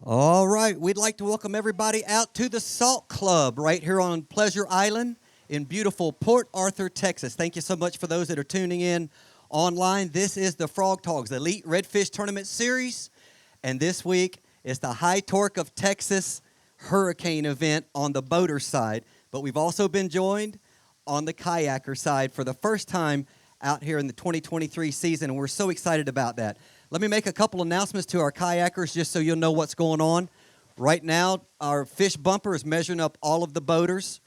All right, we'd like to welcome everybody out to the Salt Club right here on Pleasure Island in beautiful Port Arthur, Texas. Thank you so much for those that are tuning in online. This is the Frog Talks Elite Redfish Tournament Series, and this week is the High Torque of Texas Hurricane event on the boater side, but we've also been joined on the kayaker side for the first time out here in the 2023 season, and we're so excited about that. Let me make a couple announcements to our kayakers just so you'll know what's going on. Right now, our fish bumper is measuring up all of the boaters.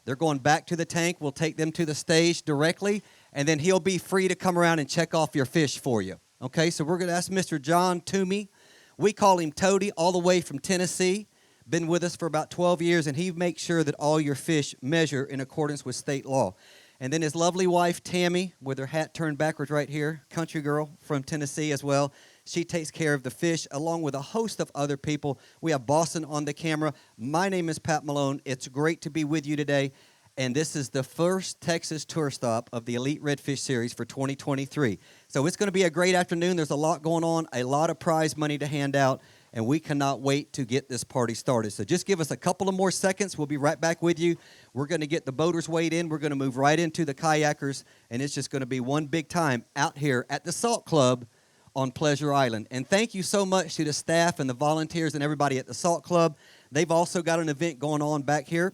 They're going back to the tank. We'll take them to the stage directly, and then he'll be free to come around and check off your fish for you. Okay, so we're going to ask Mr. John Toomey. We call him Toady, all the way from Tennessee. Been with us for about 12 years, and he makes sure that all your fish measure in accordance with state law. And then his lovely wife, Tammy, with her hat turned backwards right here, country girl from Tennessee as well. She takes care of the fish along with a host of other people. We have Boston on the camera. My name is Pat Malone. It's great to be with you today. And this is the first Texas tour stop of the Elite Redfish Series for 2023. So it's going to be a great afternoon. There's a lot going on, a lot of prize money to hand out, and we cannot wait to get this party started. So just give us a couple of more seconds. We'll be right back with you. We're going to get the boaters weighed in. We're going to move right into the kayakers, and it's just going to be one big time out here at the Salt Club on Pleasure Island. And thank you so much to the staff and the volunteers and everybody at the Salt Club. They've also got an event going on back here,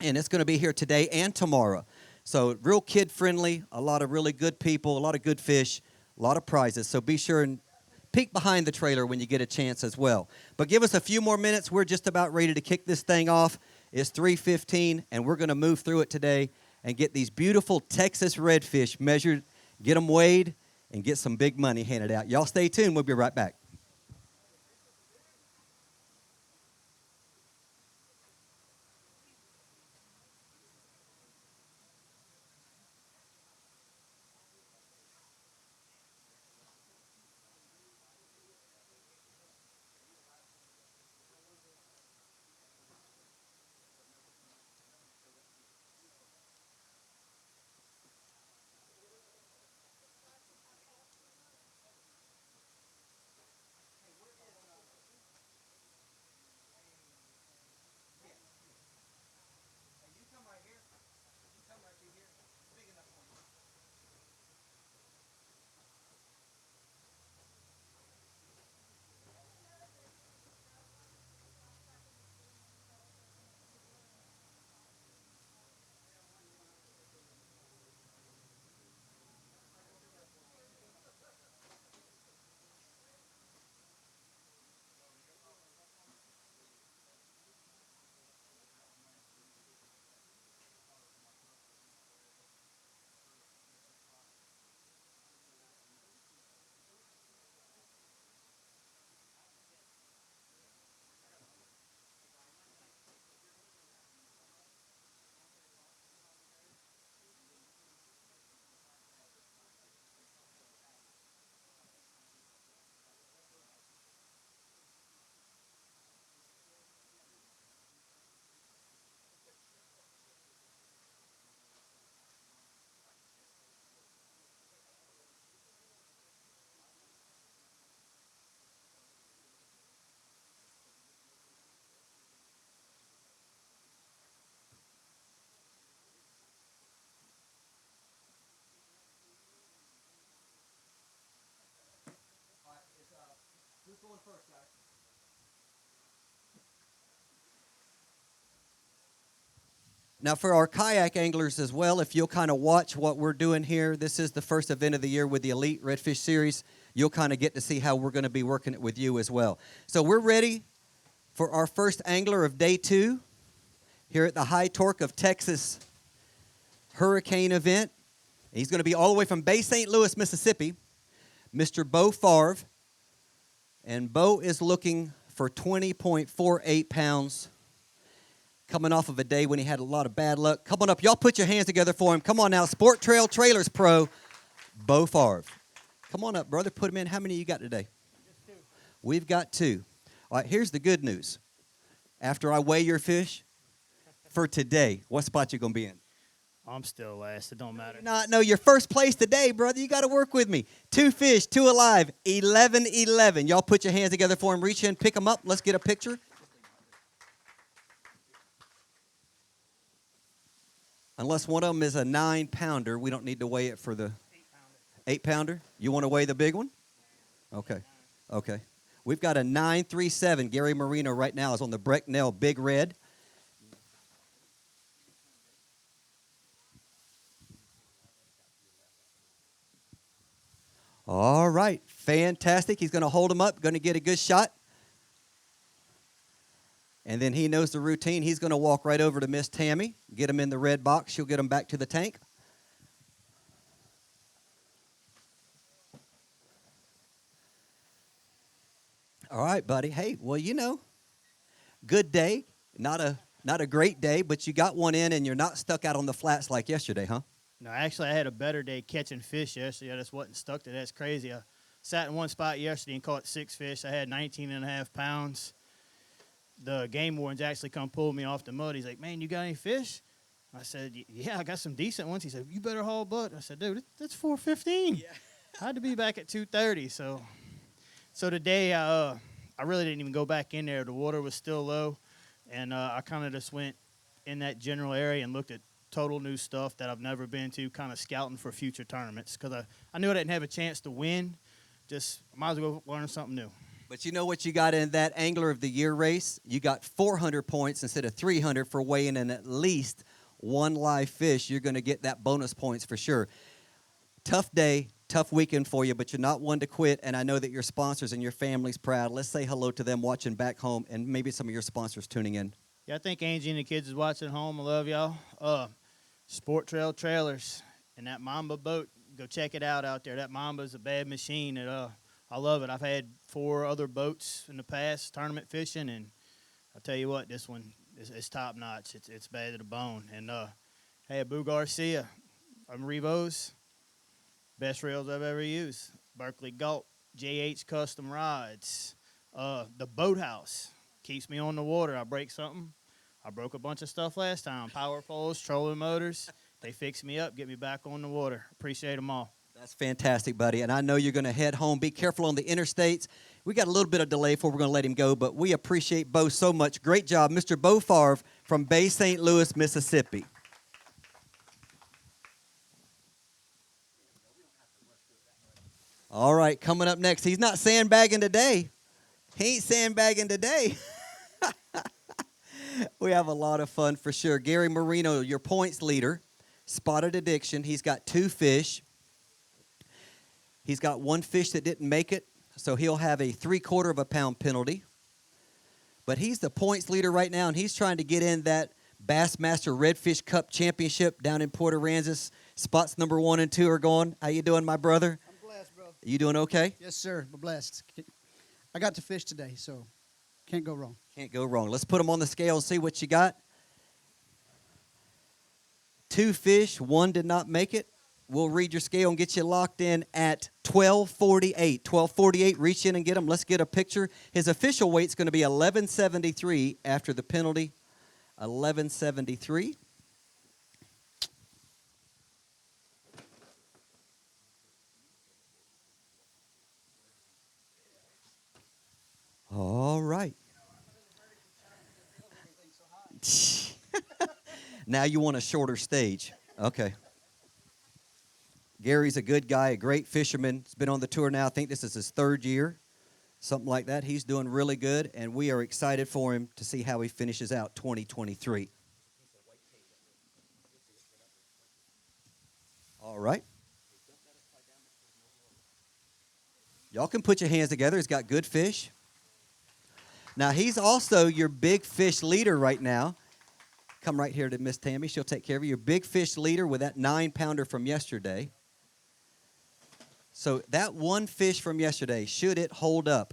and it's going to be here today and tomorrow. So real kid-friendly, a lot of really good people, a lot of good fish, a lot of prizes. So be sure and peek behind the trailer when you get a chance as well. But give us a few more minutes. We're just about ready to kick this thing off. It's 3:15, and we're going to move through it today and get these beautiful Texas redfish measured, get them weighed, and get some big money handed out. Y'all stay tuned. We'll be right back. Who's going first, guys? Now, for our kayak anglers as well, if you'll kind of watch what we're doing here, this is the first event of the year with the Elite Redfish Series. You'll kind of get to see how we're going to be working it with you as well. So we're ready for our first angler of day 2 here at the High Torque of Texas Hurricane event. He's going to be all the way from Bay St. Louis, Mississippi, Mr. Bo Favre. And Bo is looking for 20.48 pounds, coming off of a day when he had a lot of bad luck. Come on up. Y'all put your hands together for him. Come on now. Sport Trail Trailers Pro, Bo Favre. Come on up, brother. Put him in. How many you got today? Just 2. We've got 2. All right, here's the good news. After I weigh your fish, for today, what spot you going to be in? I'm still last. It don't matter. Not no, you're first place today, brother. You got to work with me. 2 fish, 2 alive, 11-11. Y'all put your hands together for him. Reach in, pick them up. Let's get a picture. Unless one of them is a 9-pounder, we don't need to weigh it for the 8-pounder. You want to weigh the big one? Okay. Okay. We've got a 937. Gary Moreno right now is on the Brecknell Big Red. All right. Fantastic. He's going to hold him up, going to get a good shot. And then he knows the routine. He's going to walk right over to Miss Tammy, get him in the red box. She'll get him back to the tank. All right, buddy. Hey, well, good day. Not a great day, but you got one in, and you're not stuck out on the flats like yesterday, huh? No, actually, I had a better day catching fish yesterday. I just wasn't stuck to that. That's crazy. I sat in one spot yesterday and caught 6 fish. I had 19.5 pounds. The game wardens actually come pull me off the mud. He's like, man, you got any fish? I said, yeah, I got some decent ones. He said, you better haul butt. I said, dude, that's 4:15. Yeah. I had to be back at 2:30. So today, I really didn't even go back in there. The water was still low, and I kind of just went in that general area and looked at total new stuff that I've never been to, kind of scouting for future tournaments because I knew I didn't have a chance to win. Just might as well go learn something new. But you know what you got in that Angler of the Year race? You got 400 points instead of 300 for weighing in at least one live fish. You're going to get that bonus points for sure. Tough day, tough weekend for you, but you're not one to quit, and I know that your sponsors and your family's proud. Let's say hello to them watching back home and maybe some of your sponsors tuning in. Yeah, I think Angie and the kids is watching at home. I love y'all. Sport Trail Trailers and that Mamba boat. Go check it out there. That Mamba's a bad machine. I love it. I've had 4 other boats in the past, tournament fishing, and I'll tell you what, this one is top notch. It's bad to the bone. And hey, Abu Garcia, I'm Revos. Best reels I've ever used. Berkeley Gulp, JH Custom Rods. The Boathouse keeps me on the water. I break something. I broke a bunch of stuff last time. Power poles, trolling motors. They fix me up, get me back on the water. Appreciate them all. That's fantastic, buddy. And I know you're going to head home. Be careful on the interstates. We got a little bit of delay before we're going to let him go, but we appreciate Bo so much. Great job, Mr. Bo Favre from Bay St. Louis, Mississippi. All right, coming up next. He's not sandbagging today. He ain't sandbagging today. We have a lot of fun for sure. Gary Moreno, your points leader, spotted addiction. He's got 2 fish. He's got 1 fish that didn't make it, so he'll have a 3/4 of a pound penalty. But he's the points leader right now, and he's trying to get in that Bassmaster Redfish Cup Championship down in Port Aransas. Spots number 1 and 2 are going. How you doing, my brother? I'm blessed, bro. You doing okay? Yes, sir. We're blessed. I got to fish today, so can't go wrong. Can't go wrong. Let's put them on the scale and see what you got. 2 fish, 1 did not make it. We'll read your scale and get you locked in at 1248. 1248, reach in and get him. Let's get a picture. His official weight's going to be 1173 after the penalty. 1173. All right. Now you want a shorter stage. Okay. Gary's a good guy, a great fisherman. He's been on the tour now. I think this is his 3rd year, something like that. He's doing really good, and we are excited for him to see how he finishes out 2023. All right. Y'all can put your hands together. He's got good fish. Now, he's also your big fish leader right now. Come right here to Miss Tammy. She'll take care of you. Your big fish leader with that 9-pounder from yesterday. So that 1 fish from yesterday, should it hold up,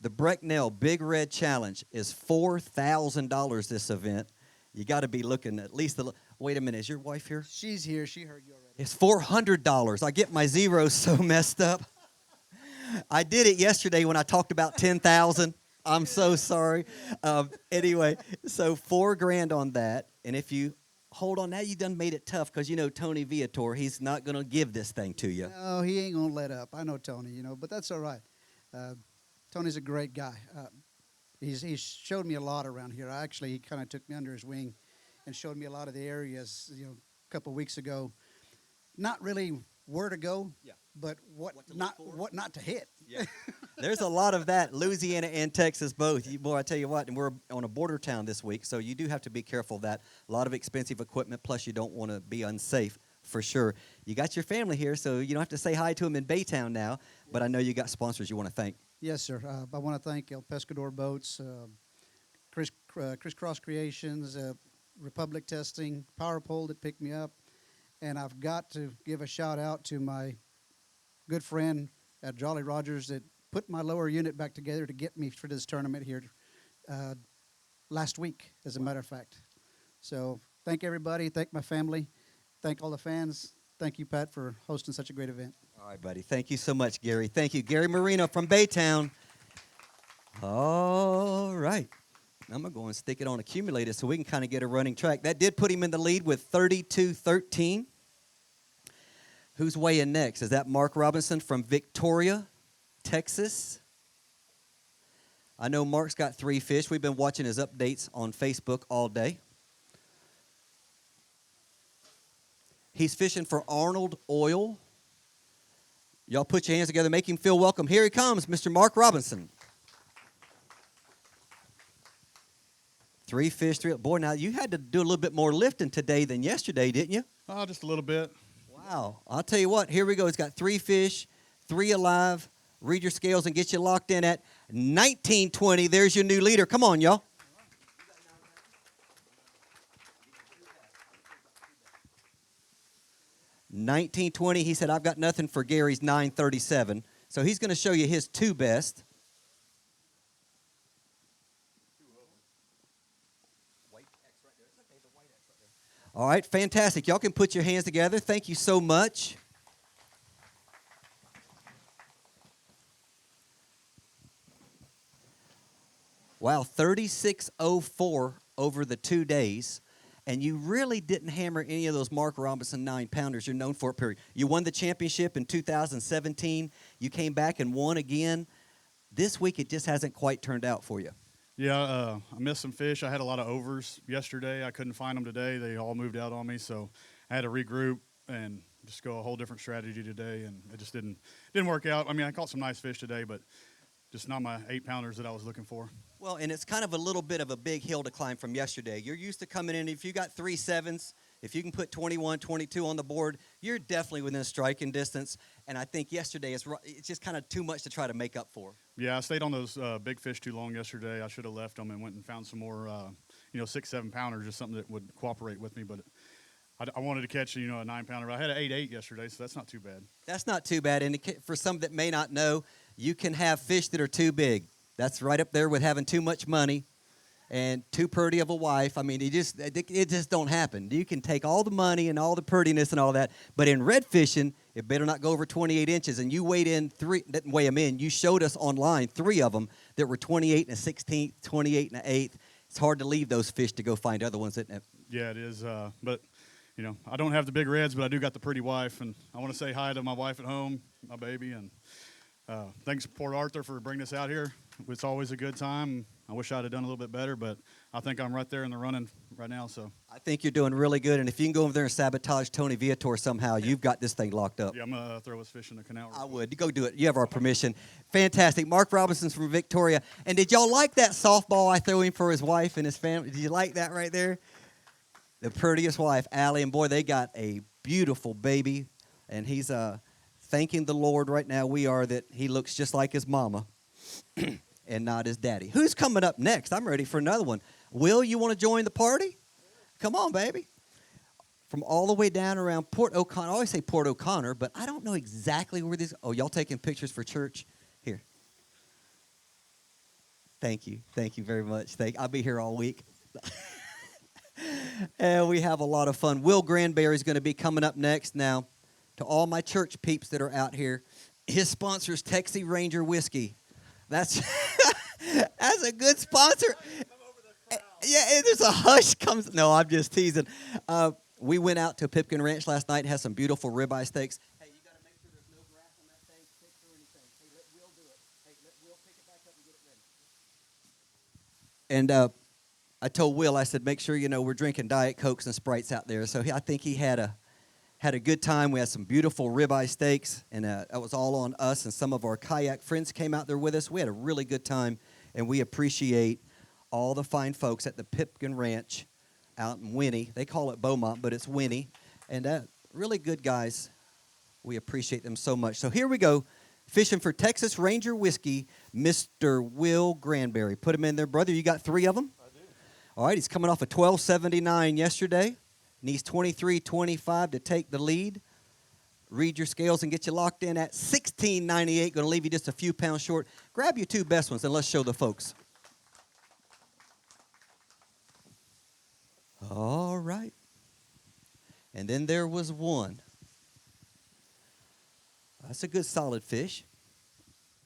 the Brecknell Big Red Challenge is $4,000 this event. You got to be looking at least a little. Wait a minute. Is your wife here? She's here. She heard you already. It's $400. I get my zeros so messed up. I did it yesterday when I talked about 10,000. I'm so sorry. Anyway, so $4,000 on that. And if you hold on. Now you done made it tough because you know Tony Viator. He's not going to give this thing to you. No, he ain't gonna let up. I know Tony, but that's all right. Tony's a great guy. He's showed me a lot around here. He kind of took me under his wing and showed me a lot of the areas, a couple of weeks ago. Not really where to go, but what not to hit. Yeah. There's a lot of that, Louisiana and Texas both. Boy, I tell you what, and we're on a border town this week, so you do have to be careful of that. A lot of expensive equipment, plus you don't want to be unsafe, for sure. You got your family here, so you don't have to say hi to them in Baytown now, but I know you got sponsors you want to thank. Yes, sir. I want to thank El Pescador Boats, Crisscross Creations, Republic Testing, Power Pole that picked me up, and I've got to give a shout out to my good friend at Jolly Rogers that put my lower unit back together to get me for this tournament here last week, as a matter of fact. So thank everybody. Thank my family. Thank all the fans. Thank you, Pat, for hosting such a great event. All right, buddy. Thank you so much, Gary. Thank you. Gary Moreno from Baytown. All right. I'm going to go and stick it on accumulator so we can kind of get a running track. That did put him in the lead with 32-13. Who's weighing next? Is that Mark Robinson from Victoria, Texas? I know Mark's got 3 fish. We've been watching his updates on Facebook all day. He's fishing for Arnold Oil. Y'all put your hands together, make him feel welcome. Here he comes, Mr. Mark Robinson. 3 fish, 3. Boy, now you had to do a little bit more lifting today than yesterday, didn't you? Oh, just a little bit. Wow. I'll tell you what, here we go. He's got 3 fish, 3 alive. Read your scales and get you locked in at 1920. There's your new leader. Come on, y'all. 1920. He said, I've got nothing for Gary's 937. So he's going to show you his 2 best. All right, fantastic. Y'all can put your hands together. Thank you so much. Wow, 36.04 over the 2 days. And you really didn't hammer any of those Mark Robinson 9-pounders you're known for, period. You won the championship in 2017. You came back and won again. This week, it just hasn't quite turned out for you. Yeah, I missed some fish. I had a lot of overs yesterday. I couldn't find them today. They all moved out on me, so I had to regroup and just go a whole different strategy today, and it just didn't work out. I mean, I caught some nice fish today, but just not my 8-pounders that I was looking for. Well, and it's kind of a little bit of a big hill to climb from yesterday. You're used to coming in. If you got 3 7s, if you can put 21, 22 on the board, you're definitely within striking distance. And I think yesterday it's just kind of too much to try to make up for. Yeah, I stayed on those big fish too long yesterday. I should have left them and went and found some more, 6, 7-pounders, just something that would cooperate with me. But I wanted to catch, a 9-pounder. I had an 8.8 yesterday, so that's not too bad. That's not too bad. And for some that may not know, you can have fish that are too big. That's right up there with having too much money and too pretty of a wife. I mean, it just don't happen. You can take all the money and all the prettiness and all that, but in red fishing, it better not go over 28 inches. And you weighed in 3, didn't weigh them in. You showed us online 3 of them that were 28 and a 16th, 28 and an 8th. It's hard to leave those fish to go find other ones, isn't it? Yeah, it is. But, I don't have the big reds, but I do got the pretty wife. And I want to say hi to my wife at home, my baby. And thanks, Port Arthur, for bringing us out here. It's always a good time. I wish I'd have done a little bit better, but I think I'm right there in the running right now. So I think you're doing really good, and if you can go over there and sabotage Tony Viator somehow, you've got this thing locked up. Yeah, I'm going to throw his fish in the canal. I would. Go do it. You have our permission. Fantastic. Mark Robinson's from Victoria. And did y'all like that softball I threw him for his wife and his family? Did you like that right there? The prettiest wife, Allie, and boy, they got a beautiful baby, and he's thanking the Lord right now. We are that he looks just like his mama. And not his daddy. Who's coming up next? I'm ready for another one. Will, you want to join the party? Come on, baby. From all the way down around Port O'Connor. I always say Port O'Connor, but I don't know exactly where these. Oh, y'all taking pictures for church? Here. Thank you. Thank you very much. I'll be here all week. And we have a lot of fun. Will Granberry is going to be coming up next. Now, to all my church peeps that are out here, his sponsor is Texas Ranger Whiskey. That's a good sponsor. Yeah, and there's a hush comes. No, I'm just teasing. We went out to Pipkin Ranch last night and had some beautiful ribeye steaks. Hey, you got to make sure there's no grass on that thing, sticks or anything. Hey, let Will do it. Hey, let Will pick it back up and get it ready. And I told Will, I said, make sure we're drinking Diet Cokes and Sprites out there. So I think he had a good time. We had some beautiful ribeye steaks, and that was all on us. And some of our kayak friends came out there with us. We had a really good time, and we appreciate all the fine folks at the Pipkin Ranch out in Winnie. They call it Beaumont, but it's Winnie. And really good guys. We appreciate them so much. So here we go, fishing for Texas Ranger whiskey, Mr. Will Granberry. Put him in there, brother. You got 3 of them? I do. All right, he's coming off a 12.79 yesterday. Needs 23.25 to take the lead. Read your scales and get you locked in at 16.98. Going to leave you just a few pounds short. Grab your 2 best ones and let's show the folks. All right. And then there was one. That's a good solid fish.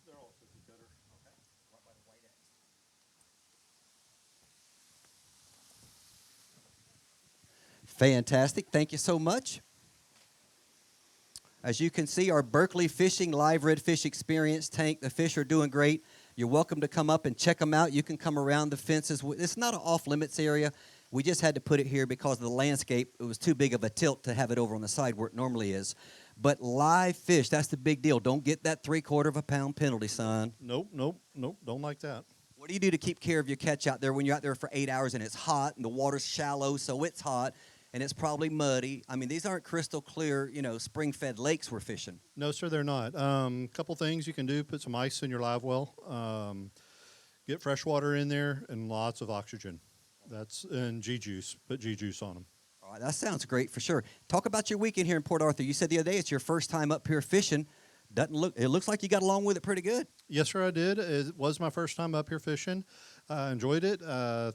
They're all 50 better. Okay. Right by the white X. Fantastic. Thank you so much. As you can see, our Berkeley Fishing Live Redfish Experience tank, the fish are doing great. You're welcome to come up and check them out. You can come around the fences. It's not an off-limits area. We just had to put it here because of the landscape. It was too big of a tilt to have it over on the side where it normally is. But live fish, that's the big deal. Don't get that 3/4 pound penalty, son. Nope. Don't like that. What do you do to keep care of your catch out there when you're out there for 8 hours and it's hot and the water's shallow, so it's hot and it's probably muddy? I mean, these aren't crystal clear, spring-fed lakes we're fishing. No, sir, they're not. Couple things you can do: put some ice in your live well, get fresh water in there, and lots of oxygen. And G juice. Put G juice on them. All right, that sounds great for sure. Talk about your weekend here in Port Arthur. You said the other day it's your first time up here fishing. It looks like you got along with it pretty good. Yes, sir, I did. It was my first time up here fishing. I enjoyed it.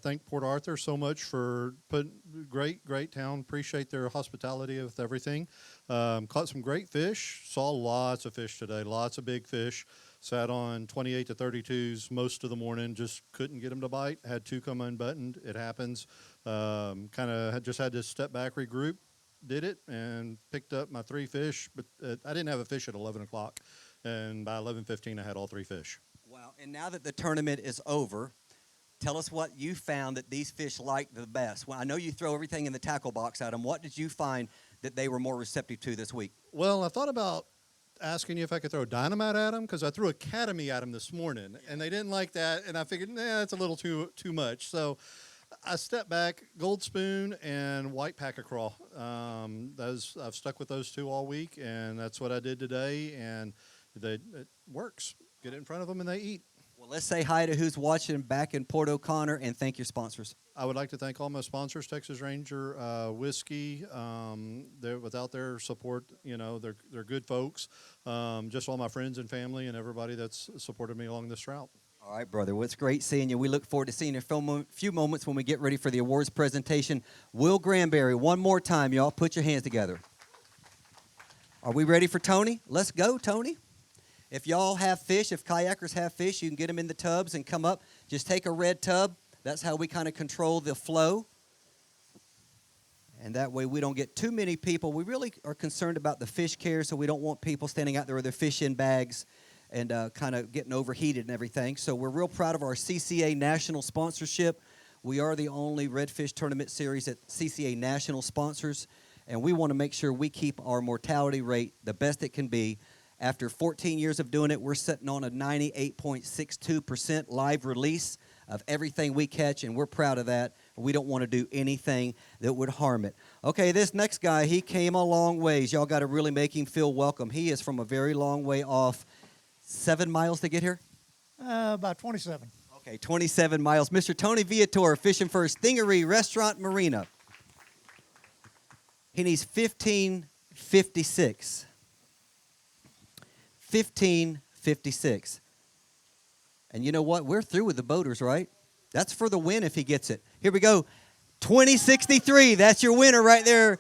Thank Port Arthur so much for putting great town. Appreciate their hospitality with everything. Caught some great fish. Saw lots of fish today. Lots of big fish. Sat on 28 to 32s most of the morning. Just couldn't get them to bite. Had 2 come unbuttoned. It happens. Kind of just had to step back, regroup. Did it and picked up my 3 fish, but I didn't have a fish at 11 o'clock, and by 11:15 I had all 3 fish. Wow, and now that the tournament is over, tell us what you found that these fish liked the best. Well, I know you throw everything in the tackle box at them. What did you find that they were more receptive to this week? Well, I thought about asking you if I could throw dynamite at them, because I threw Academy at them this morning, and they didn't like that, and I figured, that's a little too much. So I stepped back, Gold Spoon and White Pack-A-Craw. I've stuck with those 2 all week, and that's what I did today, and it works. Get it in front of them, and they eat. Well, let's say hi to who's watching back in Port O'Connor, and thank your sponsors. I would like to thank all my sponsors, Texas Ranger Whiskey. Without their support, they're good folks. Just all my friends and family and everybody that's supported me along this route. All right, brother. Well, it's great seeing you. We look forward to seeing you in a few moments when we get ready for the awards presentation. Will Granberry, one more time, y'all. Put your hands together. Are we ready for Tony? Let's go, Tony. If y'all have fish, if kayakers have fish, you can get them in the tubs and come up. Just take a red tub. That's how we kind of control the flow. And that way we don't get too many people. We really are concerned about the fish care, so we don't want people standing out there with their fish in bags and kind of getting overheated and everything. So we're real proud of our CCA national sponsorship. We are the only Redfish Tournament Series that CCA national sponsors, and we want to make sure we keep our mortality rate the best it can be. After 14 years of doing it, we're sitting on a 98.62% live release of everything we catch, and we're proud of that. We don't want to do anything that would harm it. Okay, this next guy, he came a long ways. Y'all got to really make him feel welcome. He is from a very long way off. 7 miles to get here? About 27. Okay, 27 miles. Mr. Tony Viator, fishing for Stingery Restaurant Marina. He needs 15.56. 15.56. And you know what? We're through with the boaters, right? That's for the win if he gets it. Here we go. 20.63. That's your winner right there.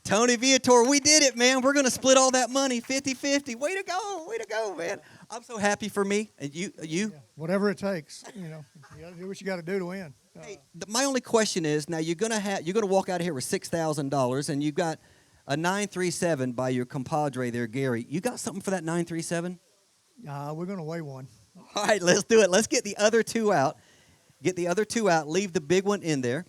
Tony Viator, we did it, man. We're going to split all that money 50-50. Way to go, man. I'm so happy for me. And you? Yeah, whatever it takes, you got to do what you got to do to win. Hey, my only question is now you're gonna walk out of here with $6,000, and you've got a 937 by your compadre there, Gary. You got something for that 937? We're going to weigh one. All right, let's do it. Let's get the other two out. Get the other two out. Leave the big one in there.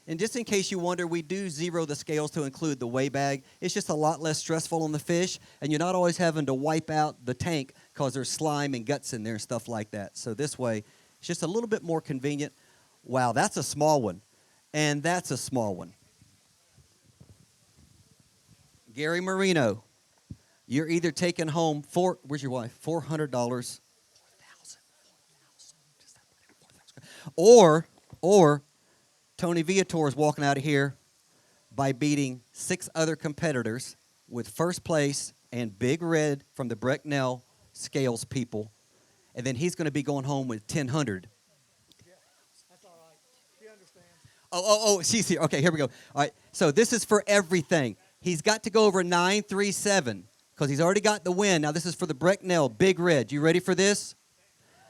And just in case you wonder, we do zero the scales to include the weigh bag. It's just a lot less stressful on the fish, and you're not always having to wipe out the tank because there's slime and guts in there and stuff like that. So this way, it's just a little bit more convenient. Wow, that's a small one. And that's a small one. Gary Moreno, you're either taking home where's your wife? $400. Or Tony Viator is walking out of here by beating 6 other competitors with first place and Big Red from the Brecknell Scales people. And then he's going to be going home with 1,000. That's all right. She understands. Oh, she's here. Okay, here we go. All right, so this is for everything. He's got to go over 937 because he's already got the win. Now, this is for the Brecknell Big Red. You ready for this?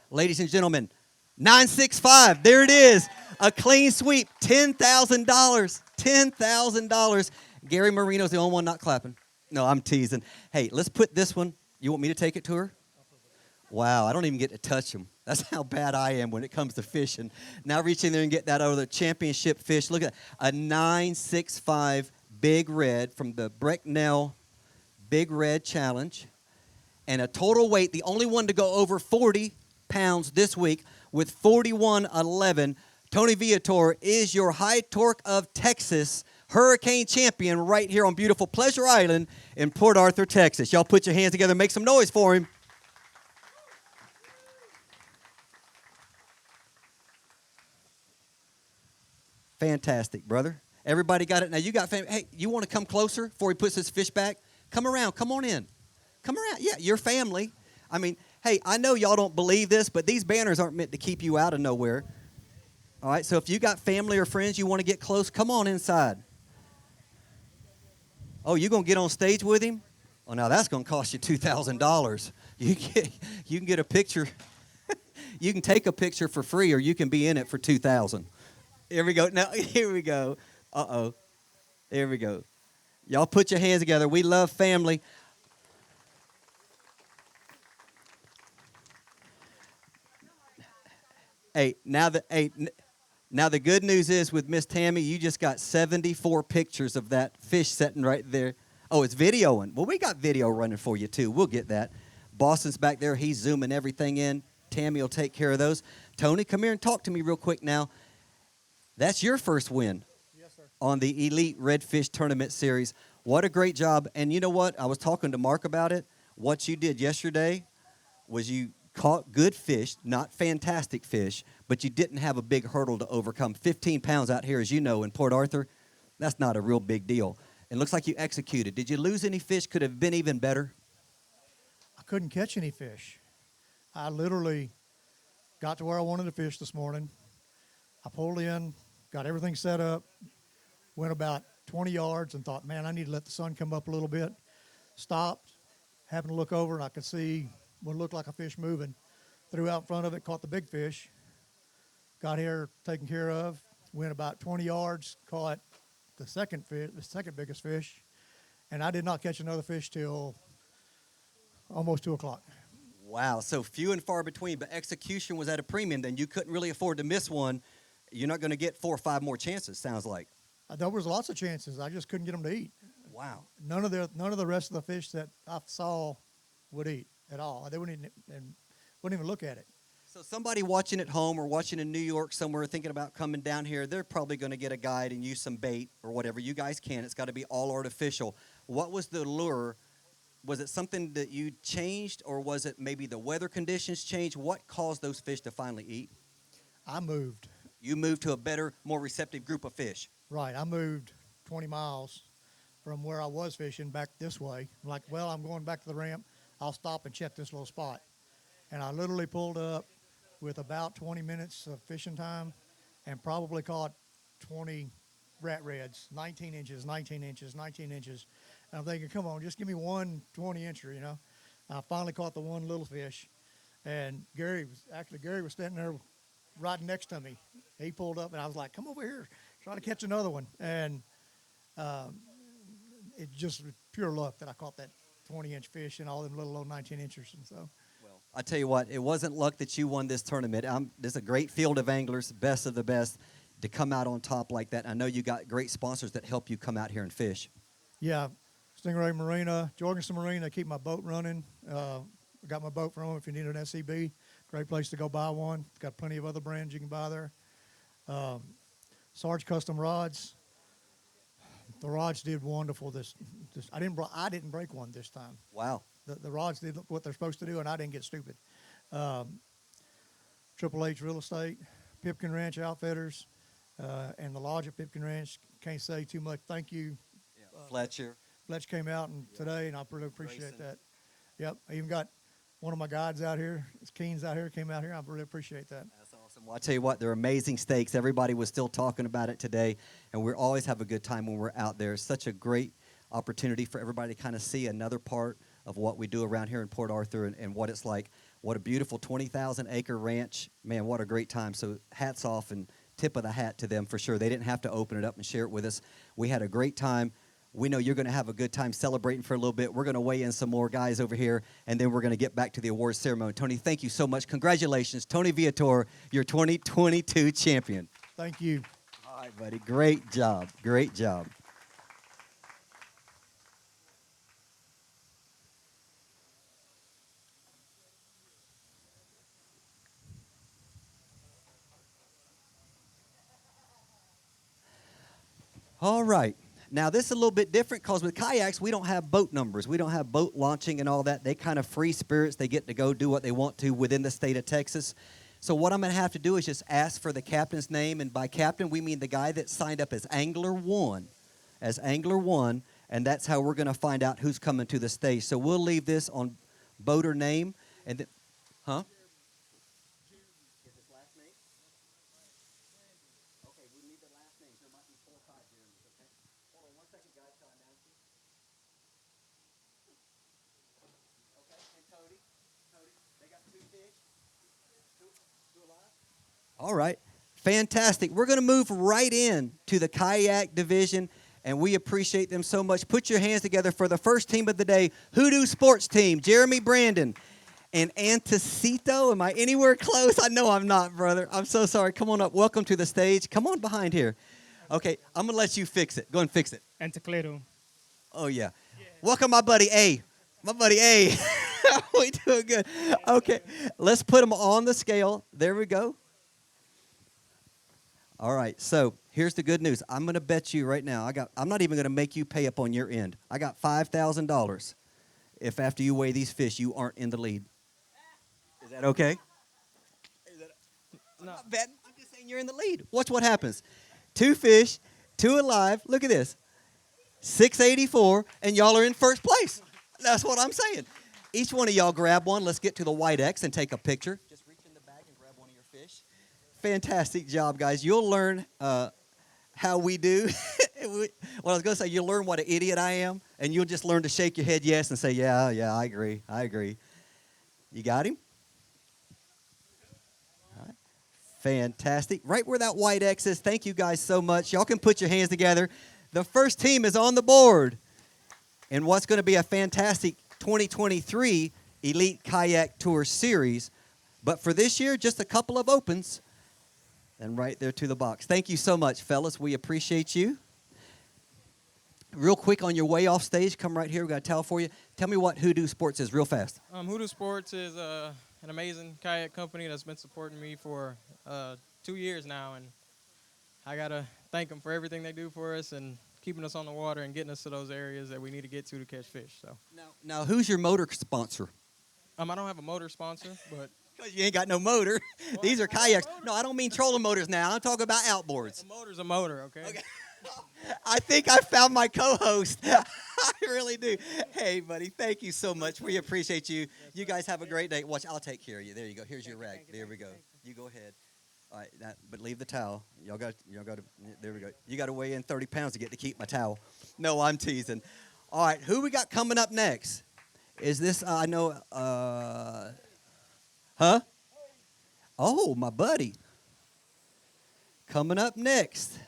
Ladies and gentlemen, 965. There it is. A clean sweep. $10,000. $10,000. Gary Moreno's the only one not clapping. No, I'm teasing. Hey, let's put this one. You want me to take it to her? Wow, I don't even get to touch him. That's how bad I am when it comes to fishing. Now reach in there and get that over the championship fish. Look at a 965 Big Red from the Brecknell Big Red Challenge. And a total weight, the only one to go over 40 pounds this week with 41.11. Tony Viator is your High Torque of Texas Hurricane Champion right here on beautiful Pleasure Island in Port Arthur, Texas. Y'all put your hands together and make some noise for him. Fantastic, brother. Everybody got it. Now you got family. Hey, you want to come closer before he puts his fish back? Come around. Come on in. Come around. Yeah, your family. I mean, hey, I know y'all don't believe this, but these banners aren't meant to keep you out of nowhere. All right, so if you got family or friends you want to get close, come on inside. Oh, you going to get on stage with him? Oh, now that's going to cost you $2,000. You can get a picture. You can take a picture for free, or you can be in it for $2,000. Here we go. Now, here we go. Uh-oh. There we go. Y'all put your hands together. We love family. Hey, now the good news is with Miss Tammy, you just got 74 pictures of that fish sitting right there. Oh, it's videoing. Well, we got video running for you, too. We'll get that. Boston's back there. He's zooming everything in. Tammy will take care of those. Tony, come here and talk to me real quick now. That's your first win. Yes, sir. On the Elite Redfish Tournament Series. What a great job. And you know what? I was talking to Mark about it. What you did yesterday was you caught good fish, not fantastic fish, but you didn't have a big hurdle to overcome. 15 pounds out here, as you know, in Port Arthur, that's not a real big deal. It looks like you executed. Did you lose any fish? Could have been even better? I couldn't catch any fish. I literally got to where I wanted to fish this morning. I pulled in, got everything set up, went about 20 yards and thought, man, I need to let the sun come up a little bit. Stopped, happened to look over, and I could see what looked like a fish moving. Threw out in front of it, caught the big fish. Got here, taken care of, went about 20 yards, caught the second biggest fish, and I did not catch another fish till almost 2 o'clock. Wow, so few and far between, but execution was at a premium. Then you couldn't really afford to miss one. You're not going to get 4 or 5 more chances, sounds like. There was lots of chances. I just couldn't get them to eat. Wow. None of the rest of the fish that I saw would eat at all. They wouldn't even look at it. So somebody watching at home or watching in New York somewhere thinking about coming down here, they're probably going to get a guide and use some bait or whatever. You guys can. It's got to be all artificial. What was the lure? Was it something that you changed, or was it maybe the weather conditions changed? What caused those fish to finally eat? I moved. You moved to a better, more receptive group of fish. Right. I moved 20 miles from where I was fishing back this way. I'm like, well, I'm going back to the ramp. I'll stop and check this little spot. And I literally pulled up with about 20 minutes of fishing time and probably caught 20 rat reds, 19 inches, 19 inches, 19 inches. And I'm thinking, come on, just give me one 20-incher, you know. I finally caught the one little fish. And Gary was standing there right next to me. He pulled up, and I was like, "Come over here, try to catch another one." And it just was pure luck that I caught that 20-inch fish and all them little old 19-inchers. And so, I tell you what, it wasn't luck that you won this tournament. There's a great field of anglers, best of the best, to come out on top like that. I know you got great sponsors that help you come out here and fish. yeah, Stingray Marina, Jorgensen Marine, they keep my boat running. I got my boat from them if you need an SCB. Great place to go buy one. Got plenty of other brands you can buy there. Sarge Custom Rods. The rods did wonderful. I didn't break one this time. Wow. The rods did what they're supposed to do, and I didn't get stupid. Triple H Real Estate, Pipkin Ranch Outfitters, and the lodge at Pipkin Ranch. Can't say too much. Thank you. Fletcher. Fletch came out today, and I really appreciate Grayson. that. Yep, I even got one of my guides out here. Keen's out here, came out here. I really appreciate that. That's awesome. Well, I tell you what, they're amazing steaks. Everybody was still talking about it today, and we always have a good time when we're out there. It's such a great opportunity for everybody to kind of see another part of what we do around here in Port Arthur and what it's like. What a beautiful 20,000-acre ranch. Man, what a great time. So hats off and tip of the hat to them for sure. They didn't have to open it up and share it with us. We had a great time. We know you're going to have a good time celebrating for a little bit. We're going to weigh in some more guys over here, and then we're going to get back to the awards ceremony. Tony, thank you so much. Congratulations. Tony Viator, your 2022 champion. Thank you. All right, buddy. Great job. Great job. All right. Now, this is a little bit different because with kayaks, we don't have boat numbers. We don't have boat launching and all that. They kind of free spirits. They get to go do what they want to within the state of Texas. So what I'm going to have to do is just ask for the captain's name. And by captain, we mean the guy that signed up as Angler 1. As Angler 1. And that's how we're going to find out who's coming to the stage. So we'll leave this on boater name. And then, huh? All right. Fantastic. We're going to move right in to the kayak division, and we appreciate them so much. Put your hands together for the first team of the day, Hoodoo Sports Team, Jeremy Brandon and Antecito. Am I anywhere close? I know I'm not, brother. I'm so sorry. Come on up. Welcome to the stage. Come on behind here. Okay, I'm going to let you fix it. Go and fix it. Antecito. Oh, yeah. Welcome, my buddy A. My buddy A. We doing good. Okay, let's put them on the scale. There we go. All right, so here's the good news. I'm going to bet you right now. I'm not even going to make you pay up on your end. I got $5,000 if after you weigh these fish, you aren't in the lead. Is that okay? I'm not betting. I'm just saying you're in the lead. Watch what happens. 2 fish, 2 alive. Look at this. 684, and y'all are in first place. That's what I'm saying. Each one of y'all grab one. Let's get to the white X and take a picture. Just reach in the bag and grab one of your fish. Fantastic job, guys. You'll learn how we do. Well, I was going to say, you'll learn what an idiot I am, and you'll just learn to shake your head yes and say, yeah, I agree. You got him? All right. Fantastic. Right where that white X is, thank you guys so much. Y'all can put your hands together. The first team is on the board in what's going to be a fantastic 2023 Elite Kayak Tour Series. But for this year, just a couple of opens. And right there to the box. Thank you so much, fellas. We appreciate you. Real quick on your way off stage, come right here. We've got a towel for you. Tell me what Hoodoo Sports is real fast. Hoodoo Sports is an amazing kayak company that's been supporting me for 2 years now, and I got to thank them for everything they do for us and keeping us on the water and getting us to those areas that we need to get to catch fish. So Now who's your motor sponsor? I don't have a motor sponsor, but Because you ain't got no motor. Well, These are I got a kayaks. motor. No, I don't mean trolling motors now. I'm talking about outboards. a motor's a motor, okay? Okay. I think I found my co-host. I really do. Hey, buddy, thank you so much. We appreciate you. You guys have a great day. Watch, I'll take care of you. There you go. Here's your rag. There we go. You go ahead. All right, but leave the towel. Y'all got to. There we go. You got to weigh in 30 pounds to get to keep my towel. No, I'm teasing. All right, who we got coming up next? Is this? I know. Huh? Oh, my buddy. Coming up next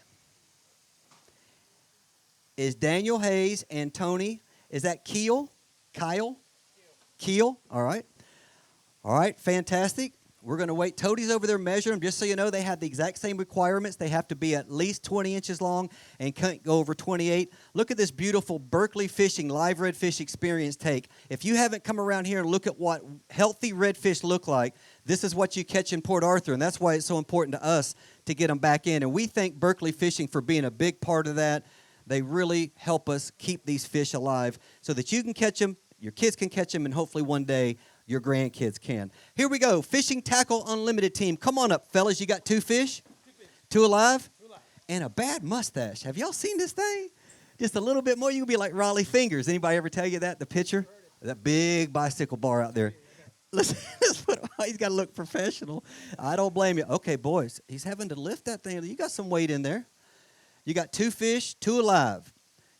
is Daniel Hayes and Tony. Is that Keel? Kyle? Keel. All right. All right, fantastic. We're going to wait. Toadie's over there measuring them. Just so you know, they have the exact same requirements. They have to be at least 20 inches long and can't go over 28. Look at this beautiful Berkeley Fishing live redfish experience take. If you haven't come around here and look at what healthy redfish look like, this is what you catch in Port Arthur, and that's why it's so important to us to get them back in. And we thank Berkeley Fishing for being a big part of that. They really help us keep these fish alive so that you can catch them, your kids can catch them, and hopefully one day your grandkids can. Here we go. Fishing Tackle Unlimited team. Come on up, fellas. You got 2 fish? 2 alive? And a bad mustache. Have y'all seen this thing? Just a little bit more, you can be like Raleigh Fingers. Anybody ever tell you that, the picture? That big bicycle bar out there. Listen, he's got to look professional. I don't blame you. Okay, boys, he's having to lift that thing. You got some weight in there. You got 2 fish, 2 alive.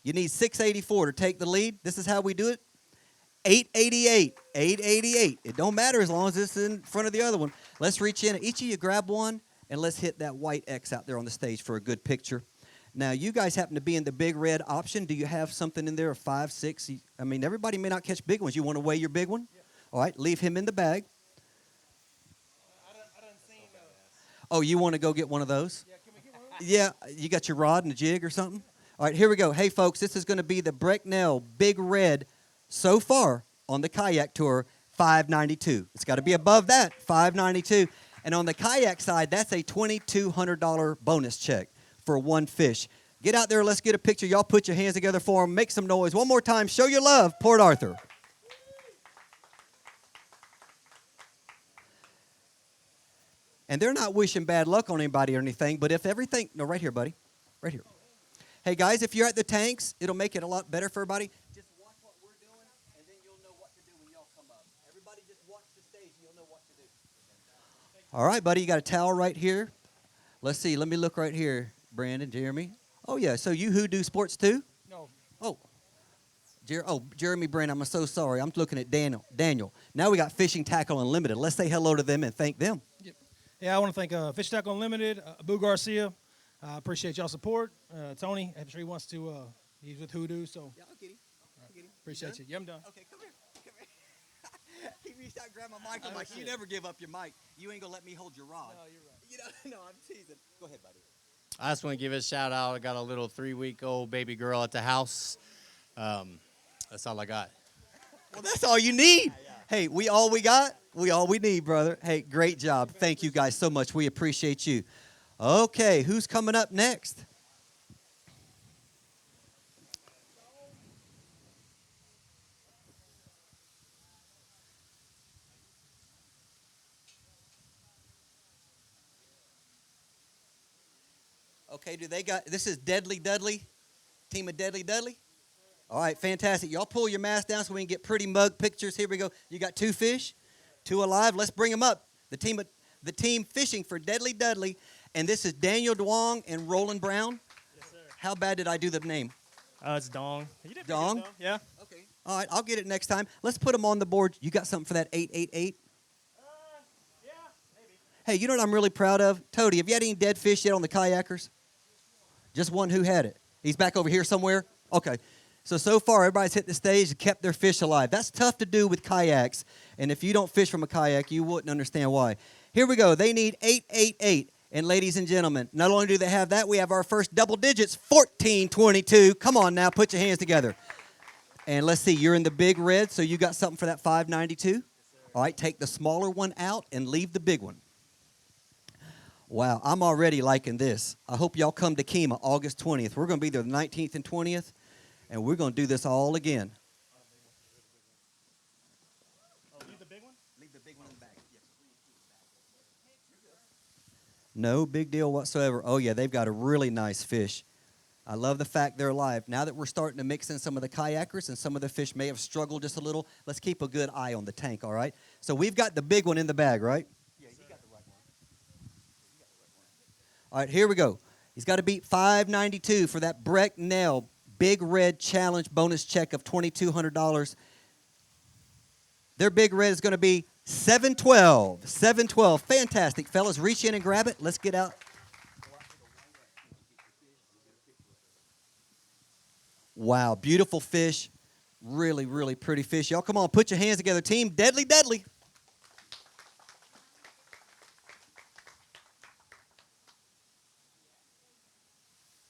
You need 684 to take the lead. This is how we do it. 888, 888. It don't matter as long as it's in front of the other one. Let's reach in. Each of you grab one, and let's hit that white X out there on the stage for a good picture. Now, you guys happen to be in the big red option. Do you have something in there, a 5, 6? I mean, everybody may not catch big ones. You want to weigh your big one? Yeah. All right, leave him in the bag. I done seen those. Oh, you want to go get one of those? Yeah, can we get one of those? Yeah, you got your rod and a jig or something? All right, here we go. Hey, folks, this is going to be the Brecknell Big Red so far on the kayak tour, $592. It's got to be above that, $592. And on the kayak side, that's a $2,200 bonus check for 1 fish. Get out there, let's get a picture. Y'all put your hands together for them. Make some noise. One more time, show your love, Port Arthur. And they're not wishing bad luck on anybody or anything, but if everything, no, right here, buddy, right here. Hey, guys, if you're at the tanks, it'll make it a lot better for everybody. Just watch what we're doing, and then you'll know what to do when y'all come up. Everybody just watch the stage, and you'll know what to do. All right, buddy, you got a towel right here. Let's see. Let me look right here, Brandon, Jeremy. Oh, yeah, so you who do sports too? No. Oh. Jeremy, Brandon, I'm so sorry. I'm looking at Daniel. Now we got Fishing Tackle Unlimited. Let's say hello to them and thank them. Yep. Yeah, I want to thank Fishing Tackle Unlimited, Abu Garcia. I appreciate y'all support. Tony, I'm sure he wants to, he's with Hoodoo, so. Yeah, I'll get him. Appreciate you. Yeah, I'm done. Okay, come here. He reached out and grabbed my mic. I'm like, you never give up your mic. You ain't going to let me hold your rod. No, you're right. You know, no, I'm teasing. Go ahead, buddy. I just want to give a shout out. I got a little 3-week-old baby girl at the house. That's all I got. Well, that's all you need. Hey, we all we got. We all we need, brother. Hey, great job. Thank you guys so much. We appreciate you. Okay, who's coming up next? Okay, this is Deadly Dudley, team of Deadly Dudley? All right, fantastic. Y'all pull your mask down so we can get pretty mug pictures. Here we go. You got 2 fish, 2 alive. Let's bring them up. The team fishing for Deadly Dudley, and this is Daniel Duong and Roland Brown. Yes, sir. How bad did I do the name? It's Dong. You did Dong? pretty good, though. Yeah. Okay. All right, I'll get it next time. Let's put them on the board. You got something for that 888? Yeah, maybe. Hey, you know what I'm really proud of? Toady, have you had any dead fish yet on the kayakers? Just one. Who had it? He's back over here somewhere? Okay. So far, everybody's hit the stage and kept their fish alive. That's tough to do with kayaks, and if you don't fish from a kayak, you wouldn't understand why. Here we go. They need 888. And ladies and gentlemen, not only do they have that, we have our first double digits, 1422. Come on now, put your hands together. And let's see, you're in the big red, so you got something for that 592? All right, take the smaller one out and leave the big one. Wow, I'm already liking this. I hope y'all come to Kemah August 20th. We're going to be there the 19th and 20th, and we're going to do this all again. Oh, leave the big one? Leave the big one in the bag. Yes. No big deal whatsoever. Oh, yeah, they've got a really nice fish. I love the fact they're alive. Now that we're starting to mix in some of the kayakers and some of the fish may have struggled just a little, let's keep a good eye on the tank, all right? So we've got the big one in the bag, right? Yeah, you got the right one. All right, here we go. He's got to beat 592 for that Brecknell Big Red Challenge bonus check of $2,200. Their Big Red is going to be 712. 712. Fantastic. Fellas, reach in and grab it. Let's get out. Wow, beautiful fish. Really, really pretty fish. Y'all come on, put your hands together. Team Deadly Deadly.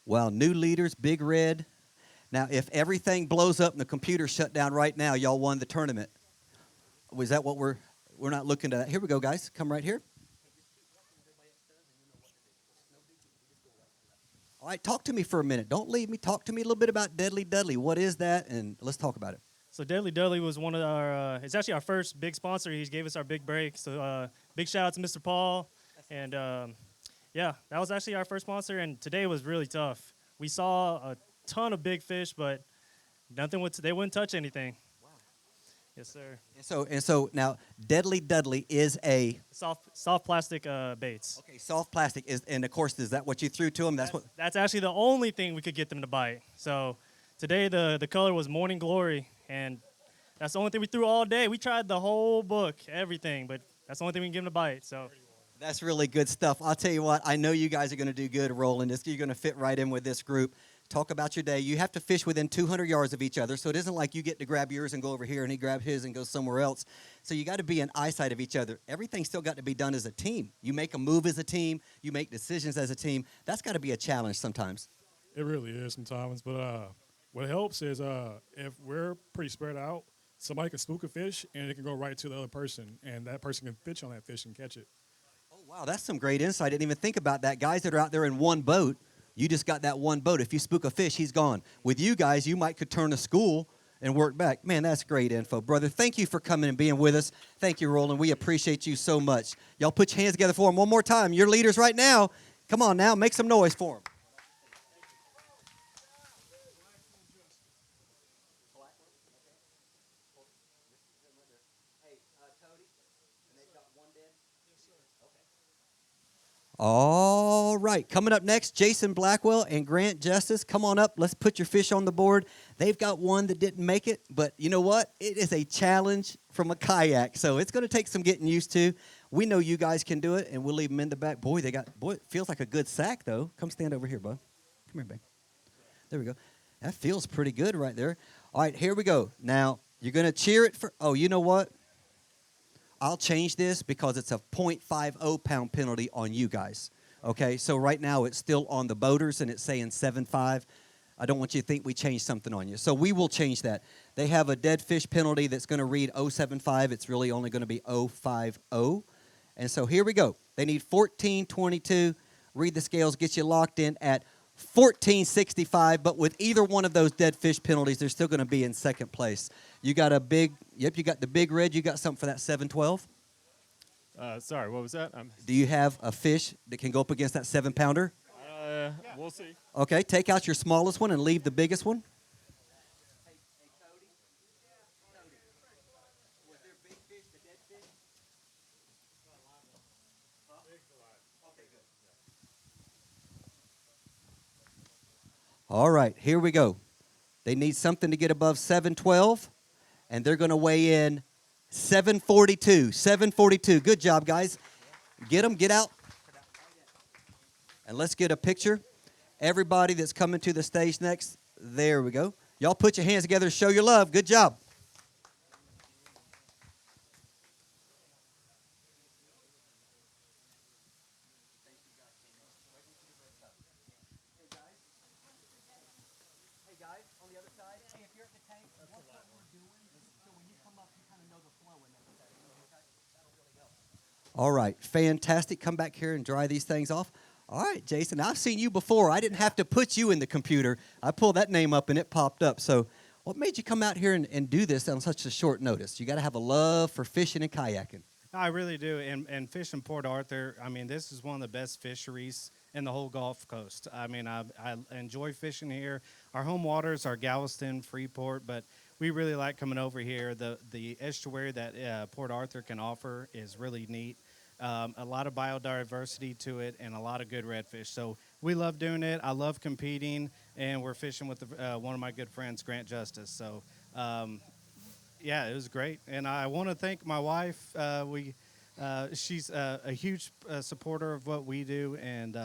Wow, new leaders, Big Red. Now, if everything blows up and the computer shut down right now, y'all won the tournament. Was that what we're not looking at? Here we go, guys. Come right here. All right, talk to me for a minute. Don't leave me. Talk to me a little bit about Deadly Dudley. What is that? And let's talk about it. So Deadly Dudley was one of our, it's actually our first big sponsor. He gave us our big break. So big shout out to Mr. Paul. And yeah, that was actually our first sponsor. And today was really tough. We saw a ton of big fish, but they wouldn't touch anything. Wow. Yes, sir. And so now Deadly Dudley is a soft plastic baits. Okay, soft plastic and of course, is that what you threw to them? That's actually the only thing we could get them to bite. So today the color was Morning Glory, and that's the only thing we threw all day. We tried the whole book, everything, but that's the only thing we can get them to bite. So that's really good stuff. I'll tell you what, I know you guys are going to do good, Roland. You're going to fit right in with this group. Talk about your day. You have to fish within 200 yards of each other, so it isn't like you get to grab yours and go over here and he grabs his and goes somewhere else. So you got to be in eyesight of each other. Everything's still got to be done as a team. You make a move as a team. You make decisions as a team. That's got to be a challenge sometimes. It really is sometimes, but what helps is if we're pretty spread out, somebody can spook a fish and it can go right to the other person, and that person can fish on that fish and catch it. Oh, wow, that's some great insight. I didn't even think about that. Guys that are out there in one boat, you just got that one boat. If you spook a fish, he's gone. With you guys, you could turn a school and work back. Man, that's great info. Brother, thank you for coming and being with us. Thank you, Roland. We appreciate you so much. Y'all put your hands together for him one more time. You're leaders right now. Come on now, make some noise for him. All right, coming up next, Jason Blackwell and Grant Justice. Come on up. Let's put your fish on the board. They've got one that didn't make it, but you know what? It is a challenge from a kayak, so it's going to take some getting used to. We know you guys can do it, and we'll leave them in the back. Boy, it feels like a good sack, though. Come stand over here, bud. Come here, babe. There we go. That feels pretty good right there. All right, here we go. Now, you're going to cheer it for, oh, you know what? I'll change this because it's a 0.50 pound penalty on you guys. Okay, so right now it's still on the boaters and it's saying 7.5. I don't want you to think we changed something on you. So we will change that. They have a dead fish penalty that's going to read 0.75. It's really only going to be 0.50. And so here we go. They need 14.22. Read the scales, get you locked in at 14.65, but with either one of those dead fish penalties, they're still going to be in second place. You got you got the big red. You got something for that 7.12? Sorry, what was that? Do you have a fish that can go up against that 7-pounder? We'll see. Okay, take out your smallest one and leave the biggest one. All right, here we go. They need something to get above 7.12, and they're going to weigh in 7.42. 7.42. Good job, guys. Get them, get out. And let's get a picture. Everybody that's coming to the stage next, there we go. Y'all put your hands together, show your love. Good job. All right, fantastic. Come back here and dry these things off. All right, Jason, I've seen you before. I didn't have to put you in the computer. I pulled that name up and it popped up. So what made you come out here and do this on such a short notice? You got to have a love for fishing and kayaking. I really do. And fishing Port Arthur, I mean, this is one of the best fisheries in the whole Gulf Coast. I mean, I enjoy fishing here. Our home waters are Galveston, Freeport, but we really like coming over here. The estuary that Port Arthur can offer is really neat. A lot of biodiversity to it and a lot of good redfish. So we love doing it. I love competing, and we're fishing with one of my good friends, Grant Justice. So, yeah, it was great. And I want to thank my wife. She's a huge supporter of what we do and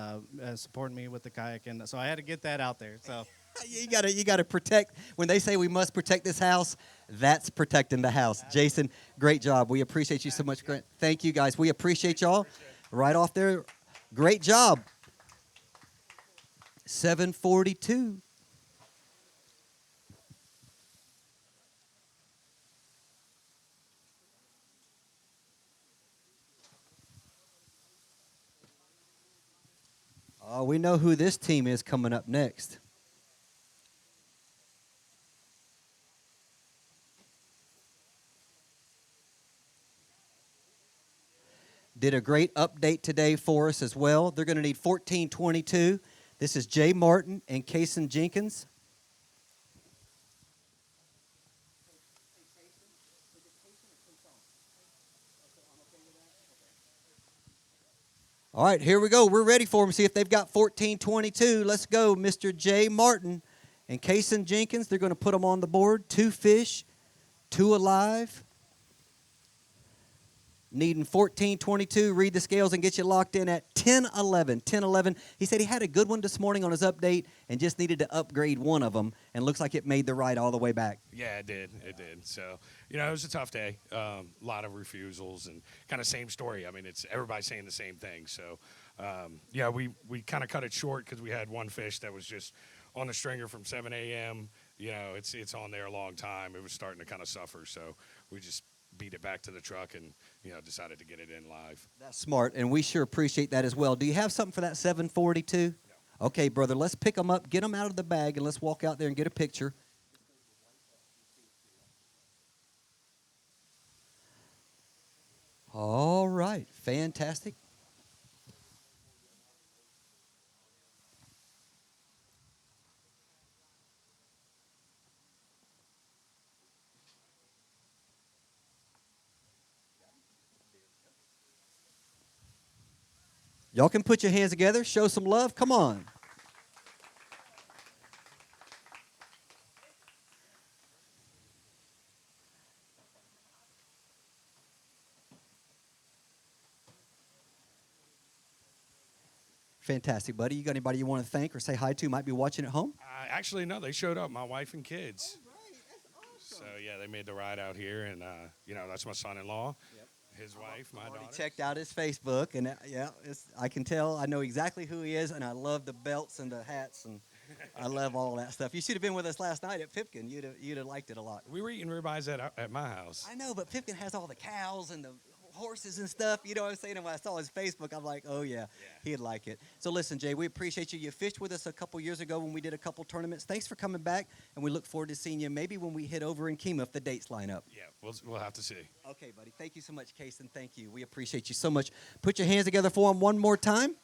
supporting me with the kayak. And so I had to get that out there. So You gotta protect. When they say we must protect this house, that's protecting the house. Jason, great job. We appreciate you so much, Grant. Thank you, guys. We appreciate y'all. Right off there, great job. 742. Oh, we know who this team is coming up next. Did a great update today for us as well. They're going to need 1422. This is Jay Martin and Kason Jenkins. All right, here we go. We're ready for them. See if they've got 1422. Let's go, Mr. Jay Martin and Kason Jenkins. They're going to put them on the board. 2 fish, 2 alive. Needing 1422. Read the scales and get you locked in at 1011. 1011. He said he had a good one this morning on his update and just needed to upgrade one of them. And looks like it made the ride all the way back. Yeah, it did. It did. So, it was a tough day. A lot of refusals and kind of same story. I mean, it's everybody saying the same thing. So, we kind of cut it short because we had one fish that was just on the stringer from 7 a.m. It's on there a long time. It was starting to kind of suffer. So we just beat it back to the truck and, decided to get it in live. That's smart, and we sure appreciate that as well. Do you have something for that 742? No. Okay, brother, let's pick them up, get them out of the bag, and let's walk out there and get a picture. All right, fantastic. Y'all can put your hands together, show some love. Come on. Fantastic, buddy. You got anybody you want to thank or say hi to might be watching at home? Actually, no, they showed up, my wife and kids. Oh, right. That's awesome. So, yeah, they made the ride out here, and, that's my son-in-law. Yep. His wife, my daughter. Checked out his Facebook, and I can tell. I know exactly who he is, and I love the belts and the hats, and I love all that stuff. You should have been with us last night at Pipkin. You'd have liked it a lot. We were eating ribeyes at my house. I know, but Pipkin has all the cows and the horses and stuff. You know what I'm saying? And when I saw his Facebook, I'm like, oh, yeah, he'd like it. So listen, Jay, we appreciate you. You fished with us a couple years ago when we did a couple tournaments. Thanks for coming back, and we look forward to seeing you maybe when we hit over in Kemah if the dates line up. Yeah, we'll have to see. Okay, buddy. Thank you so much, Kason. Thank you. We appreciate you so much. Put your hands together for him one more time.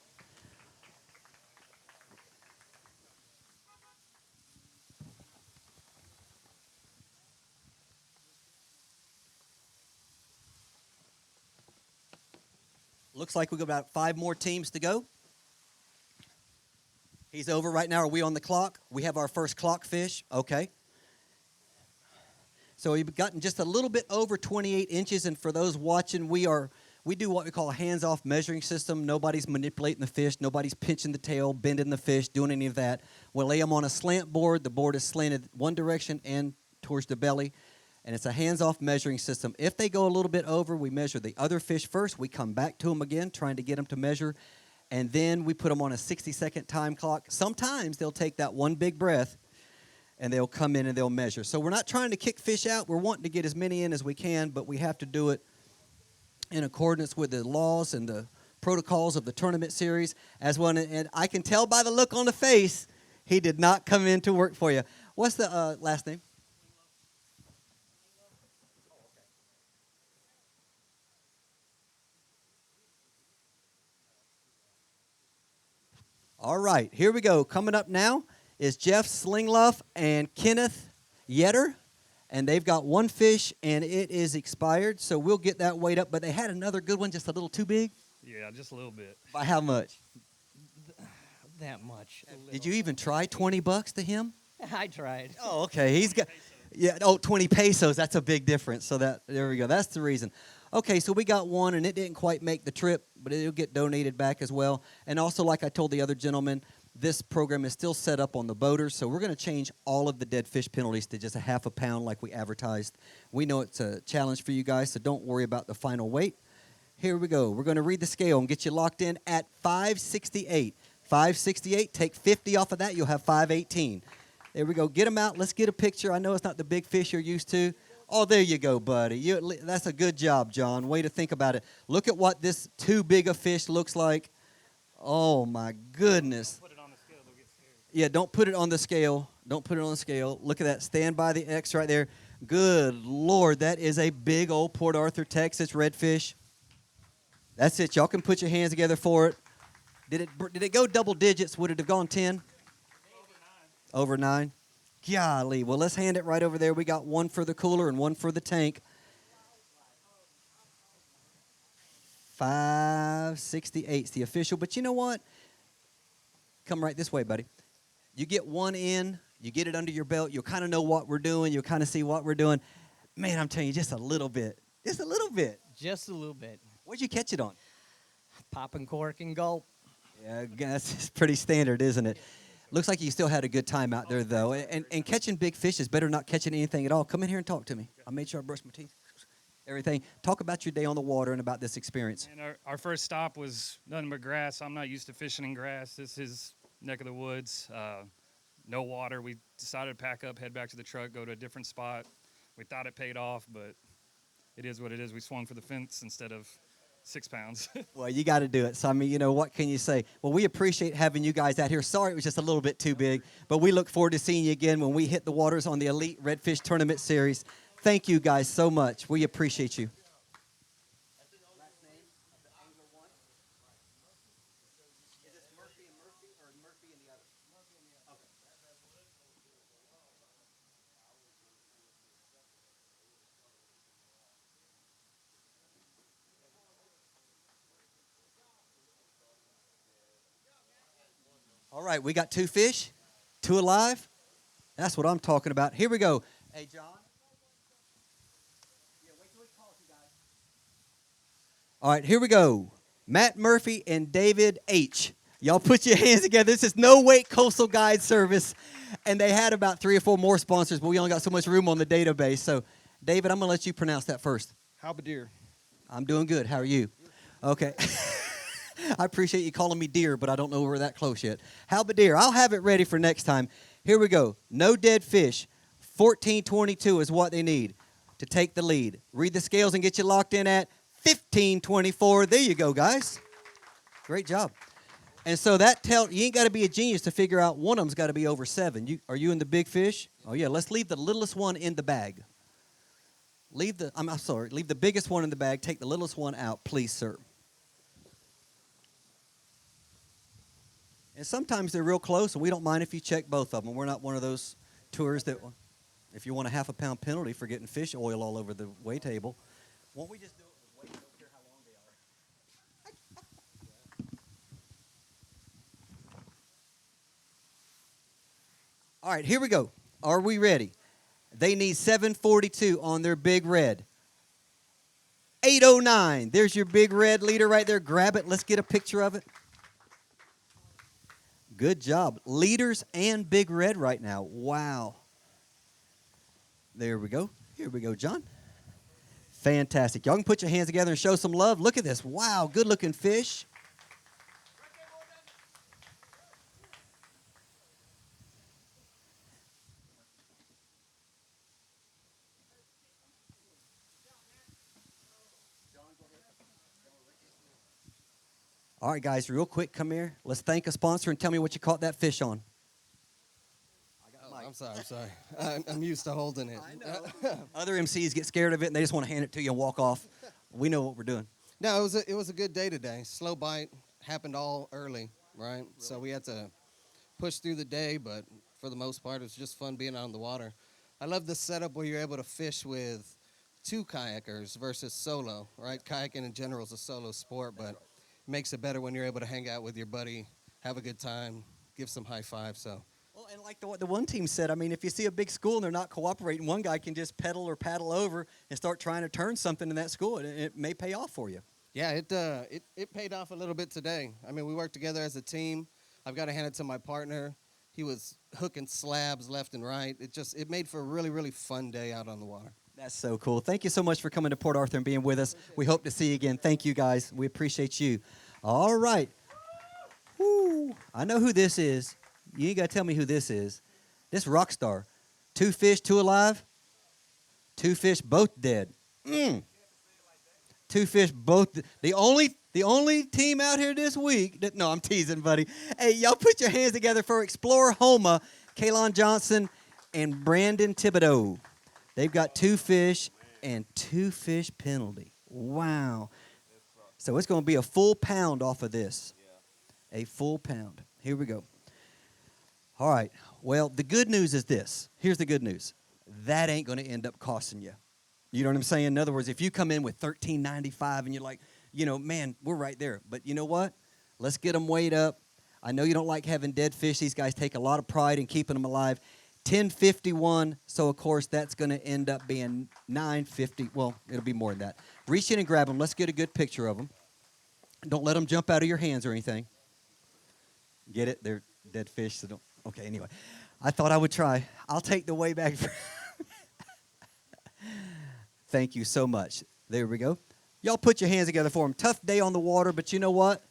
Looks like we've got about 5 more teams to go. He's over right now. Are we on the clock? We have our first clock fish. Okay. So we've gotten just a little bit over 28 inches. And for those watching, we do what we call a hands-off measuring system. Nobody's manipulating the fish. Nobody's pinching the tail, bending the fish, doing any of that. We'll lay them on a slant board. The board is slanted one direction and towards the belly. And it's a hands-off measuring system. If they go a little bit over, we measure the other fish first. We come back to them again, trying to get them to measure. And then we put them on a 60-second time clock. Sometimes they'll take that one big breath, and they'll come in and they'll measure. So we're not trying to kick fish out. We're wanting to get as many in as we can, but we have to do it in accordance with the laws and the protocols of the tournament series. As one, and I can tell by the look on the face, he did not come in to work for you. What's the last name? All right, here we go. Coming up now is Jeff Slingluff and Kenneth Yetter, and they've got one fish, and it is expired, so we'll get that weighed up. But they had another good one, just a little too big. Yeah, just a little bit. By how much? That much. Did you even try $20 to him? I tried. Oh, okay. He's got 20 pesos. That's a big difference. So there we go. That's the reason. Okay, so we got one, and it didn't quite make the trip, but it'll get donated back as well. And also, like I told the other gentleman, this program is still set up on the boaters, so we're going to change all of the dead fish penalties to just a half a pound like we advertised. We know it's a challenge for you guys, so don't worry about the final weight. Here we go. We're going to read the scale and get you locked in at 568. 568, take 50 off of that, you'll have 518. There we go. Get them out. Let's get a picture. I know it's not the big fish you're used to. Oh, there you go, buddy. That's a good job, John. Way to think about it. Look at what this too big a fish looks like. Oh, my goodness. Yeah, don't put it on the scale. Don't put it on the scale. Look at that. Stand by the X right there. Good Lord, that is a big old Port Arthur, Texas redfish. That's it. Y'all can put your hands together for it. Did it go double digits? Would it have gone 10? Over 9? Golly. Well, let's hand it right over there. We got one for the cooler and one for the tank. 568 is the official. But you know what? Come right this way, buddy. You get one in, you get it under your belt, you'll kind of know what we're doing, you'll kind of see what we're doing. Man, I'm telling you, just a little bit. Just a little bit. Just a little bit. Where'd you catch it on? Pop and cork and gulp. Yeah, that's pretty standard, isn't it? Looks like you still had a good time out there, though. And catching big fish is better than not catching anything at all. Come in here and talk to me. I made sure I brushed my teeth. Everything. Talk about your day on the water and about this experience. And our first stop was nothing but grass. I'm not used to fishing in grass. This is neck of the woods. No water. We decided to pack up, head back to the truck, go to a different spot. We thought it paid off, but it is what it is. We swung for the fence instead of 6 pounds. Well, you got to do it. So, I mean, you know, what can you say? Well, we appreciate having you guys out here. Sorry it was just a little bit too big, but we look forward to seeing you again when we hit the waters on the Elite Redfish Tournament Series. Thank you guys so much. We appreciate you. All right, we got 2 fish, 2 alive. That's what I'm talking about. Here we go. Hey, John. All right, here we go. Matt Murphy and David H. Y'all put your hands together. This is No Wait Coastal Guide Service. And they had about 3 or 4 more sponsors, but we only got so much room on the database. So, David, I'm going to let you pronounce that first. Halberdier. I'm doing good. How are you? Okay. I appreciate you calling me deer, but I don't know we're that close yet. Halberdier. I'll have it ready for next time. Here we go. No dead fish. 1422 is what they need to take the lead. Read the scales and get you locked in at 1524. There you go, guys. Great job. And so that you ain't got to be a genius to figure out one of them's got to be over 7. Are you in the big fish? Oh yeah, let's leave the littlest one in the bag. Leave the biggest one in the bag. Take the littlest one out, please, sir. And sometimes they're real close, and we don't mind if you check both of them. We're not one of those tours that, if you want a half a pound penalty for getting fish oil all over the weigh table, won't we just do it with weight? Don't care how long they are. All right, here we go. Are we ready? They need 742 on their big red. 809. There's your big red leader right there. Grab it. Let's get a picture of it. Good job. Leaders and big red right now. Wow. There we go. Here we go, John. Fantastic. Y'all can put your hands together and show some love. Look at this. Wow, good-looking fish. All right, guys, real quick, come here. Let's thank a sponsor and tell me what you caught that fish on. I'm sorry. I'm used to holding it. I know. Other MCs get scared of it, and they just want to hand it to you and walk off. We know what we're doing. No, it was a good day today. Slow bite happened all early, right? Really? So we had to push through the day, but for the most part, it was just fun being out on the water. I love the setup where you're able to fish with 2 kayakers versus solo, right? Kayaking in general is a solo sport, but it makes it better when you're able to hang out with your buddy, have a good time, give some high fives. So. Well, and like the one team said, I mean, if you see a big school and they're not cooperating, one guy can just pedal or paddle over and start trying to turn something in that school, and it may pay off for you. Yeah, it paid off a little bit today. I mean, we worked together as a team. I've got to hand it to my partner. He was hooking slabs left and right. It made for a really, really fun day out on the water. That's so cool. Thank you so much for coming to Port Arthur and being with us. We hope to see you again. Thank you, guys. We appreciate you. All right. Woo. I know who this is. You ain't got to tell me who this is. This rock star. 2 fish, 2 alive. 2 fish, both dead. 2 fish, both. The only team out here this week. No, I'm teasing, buddy. Hey, y'all put your hands together for Explorer Homa, Kalon Johnson, and Brandon Thibodeau. They've got 2 fish and 2 fish penalty. Wow. So it's going to be a full pound off of this. A full pound. Here we go. All right. Well, the good news is this. Here's the good news. That ain't going to end up costing you. You know what I'm saying? In other words, if you come in with $13.95 and you're like, man, we're right there. But you know what? Let's get them weighed up. I know you don't like having dead fish. These guys take a lot of pride in keeping them alive. $10.51. So, of course, that's going to end up being $9.50. Well, it'll be more than that. Reach in and grab them. Let's get a good picture of them. Don't let them jump out of your hands or anything. Get it? They're dead fish, so don't. Okay, anyway. I thought I would try. I'll take the way back. Thank you so much. There we go. Y'all put your hands together for them. Tough day on the water, but you know what?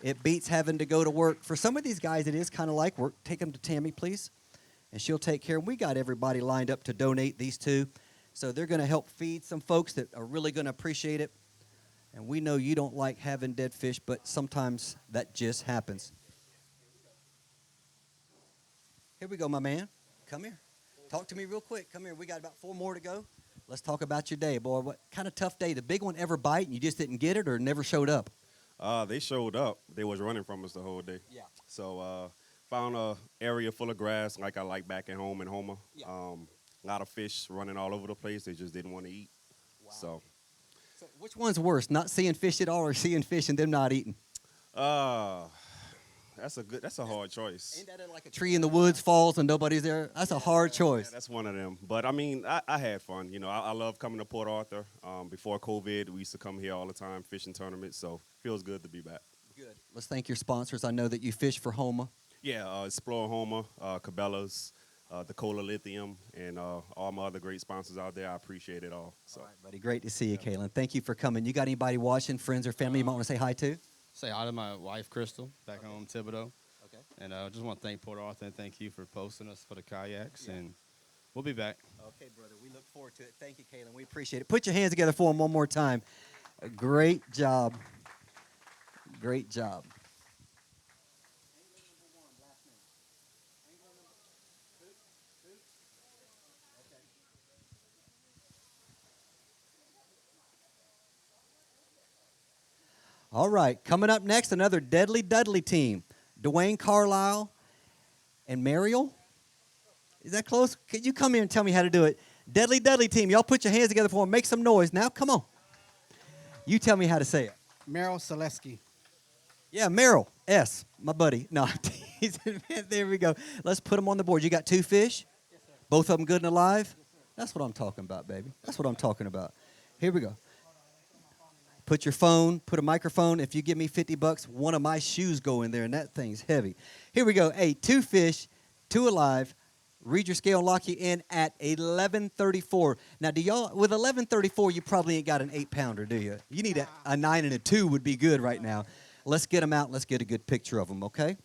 It beats having to go to work. For some of these guys, it is kind of like work. Take them to Tammy, please, and she'll take care of them. We got everybody lined up to donate these 2, so they're going to help feed some folks that are really going to appreciate it. And we know you don't like having dead fish, but sometimes that just happens. Here we go, my man. Come here. Talk to me real quick. Come here. We got about 4 more to go. Let's talk about your day, boy. What kind of tough day? The big one ever bite and you just didn't get it or never showed up? They showed up. They was running from us the whole day. Yeah. So found a area full of grass like I like back at home in Homer. Yeah. A lot of fish running all over the place. They just didn't want to eat. Wow. So which one's worse, not seeing fish at all or seeing fish and them not eating? that's a hard choice. Ain't that in like a tree in the woods falls and nobody's there? That's a hard choice. Yeah, that's one of them. But I mean, I had fun. I love coming to Port Arthur. Before COVID, we used to come here all the time, fishing tournaments. So feels good to be back. Good. Let's thank your sponsors. I know that you fish for Homa. Yeah, Explore Homer, Cabela's, the Cola Lithium, and all my other great sponsors out there. I appreciate it all. So. All right, buddy. Great to see you, Kalen. Thank you for coming. You got anybody watching, friends or family you might want to say hi to? Say hi to my wife, Crystal, back home in Thibodeau. Okay. And I just want to thank Port Arthur and thank you for posting us for the kayaks. And we'll be back. Okay, brother. We look forward to it. Thank you, Kalen. We appreciate it. Put your hands together for him one more time. Great job. Great job. All right, coming up next, another Deadly Dudley team. Dwayne Carlisle and Mariel. Is that close? Can you come here and tell me how to do it? Deadly Dudley team, y'all put your hands together for them. Make some noise now. Come on. You tell me how to say it. Meryl Selesky. Yeah, Merrill S., my buddy. No, there we go. Let's put them on the board. You got 2 fish? Yes, sir. Both of them good and alive? Yes, sir. That's what I'm talking about, baby. That's what I'm talking about. Here we go. Put your phone, put a microphone. If you give me $50, one of my shoes go in there, and that thing's heavy. Here we go. Hey, 2 fish, 2 alive. Read your scale and lock you in at 1134. Now, do y'all, with 1134, you probably ain't got an 8-pounder, do you? You need a 9 and a 2 would be good right now. Let's get them out. And let's get a good picture of them, okay?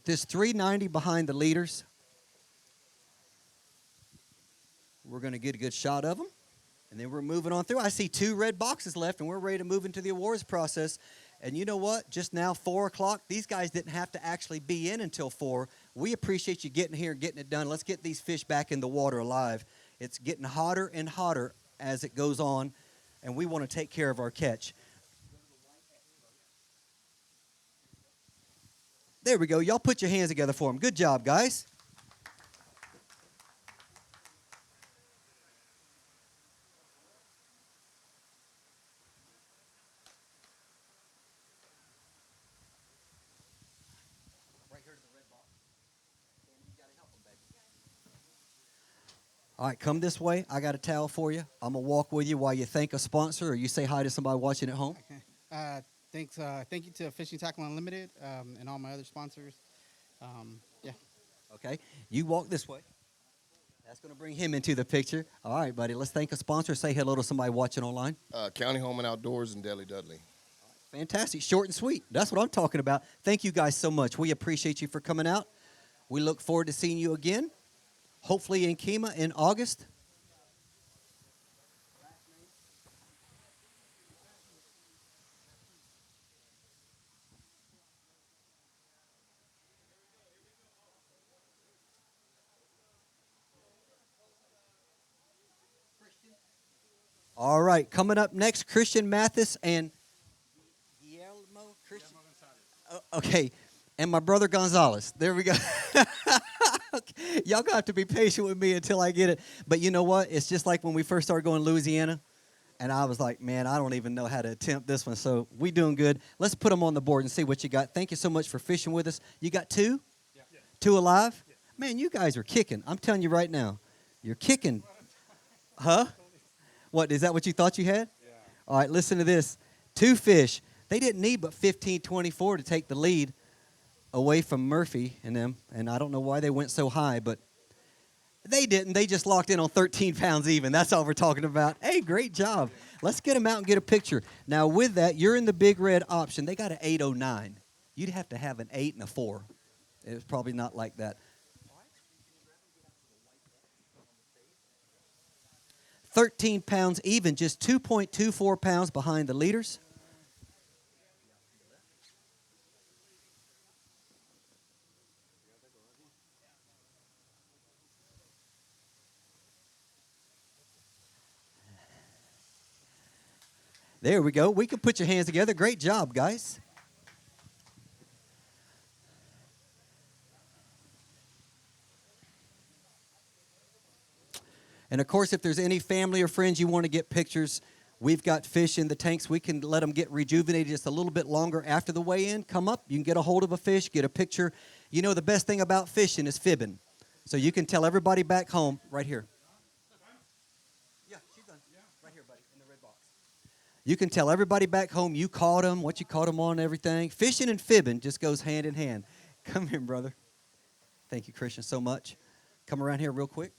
There's 390 behind the leaders. We're going to get a good shot of them. And then we're moving on through. I see 2 red boxes left, and we're ready to move into the awards process. And you know what? Just now, 4 o'clock, these guys didn't have to actually be in until 4. We appreciate you getting here and getting it done. Let's get these fish back in the water alive. It's getting hotter and hotter as it goes on, and we want to take care of our catch. There we go. Y'all put your hands together for them. Good job, guys. All right, come this way. I got a towel for you. I'm going to walk with you while you thank a sponsor or you say hi to somebody watching at home. Thank you to Fishing Tackle Unlimited and all my other sponsors. Yeah. Okay, you walk this way. That's going to bring him into the picture. All right, buddy. Let's thank a sponsor. Say hello to somebody watching online. County Home and Outdoors and Deli Dudley. Fantastic. Short and sweet. That's what I'm talking about. Thank you guys so much. We appreciate you for coming out. We look forward to seeing you again, hopefully in Kemah in August. All right, coming up next, Christian Mathis and Guillermo Christian. Okay, and my brother Gonzalez. There we go. Okay. Y'all got to be patient with me until I get it. But you know what? It's just like when we first started going to Louisiana, and I was like, man, I don't even know how to attempt this one. So we doing good. Let's put them on the board and see what you got. Thank you so much for fishing with us. You got two? Yeah. Two alive? Yeah. Man, you guys are kicking. I'm telling you right now. You're kicking. Huh? What, is that what you thought you had? Yeah. All right, listen to this. Two fish. They didn't need but 15-24 to take the lead away from Murphy and them. And I don't know why they went so high, but they didn't. They just locked in on 13 pounds even. That's all we're talking about. Hey, great job. Let's get them out and get a picture. Now, with that, you're in the big red option. They got an 809. You'd have to have an 8 and a 4. It's probably not like that. 13 pounds even, just 2.24 pounds behind the leaders. There we go. We can put your hands together. Great job, guys. And, of course, if there's any family or friends you want to get pictures, we've got fish in the tanks. We can let them get rejuvenated just a little bit longer after the weigh-in. Come up. You can get a hold of a fish, get a picture. You know, the best thing about fishing is fibbing. So you can tell everybody back home right here. Yeah, she's done. Right here, buddy, in the red box. You can tell everybody back home you caught them, what you caught them on, everything. Fishing and fibbing just goes hand in hand. Come here, brother. Thank you, Christian, so much. Come around here real quick.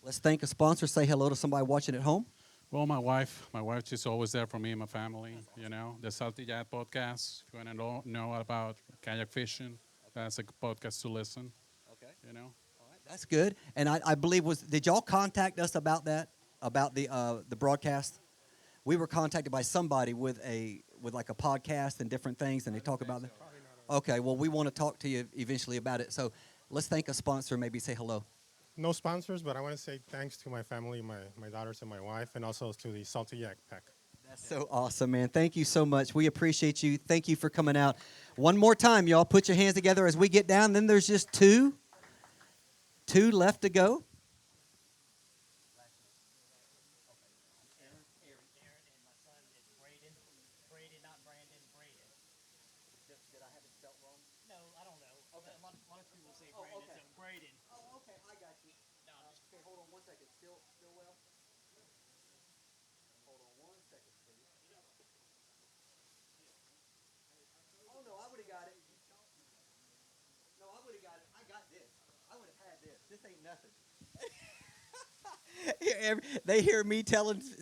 Let's thank a sponsor. Say hello to somebody watching at home. Well, my wife is always there for me and my family, you know. The Salty Yak podcast, if you want to know about kayak fishing, that's a podcast to listen, okay. You know. All right, that's good. And I believe, did y'all contact us about that, about the broadcast? We were contacted by somebody with like a podcast and different things, and they talk about that. Okay, well, we want to talk to you eventually about it. So let's thank a sponsor, maybe say hello. No sponsors, but I want to say thanks to my family, my daughters and my wife, and also to the Salty Yak Pack. That's so awesome, man. Thank you so much. We appreciate you. Thank you for coming out. One more time, y'all. Put your hands together as we get down. Then there's just two left to go.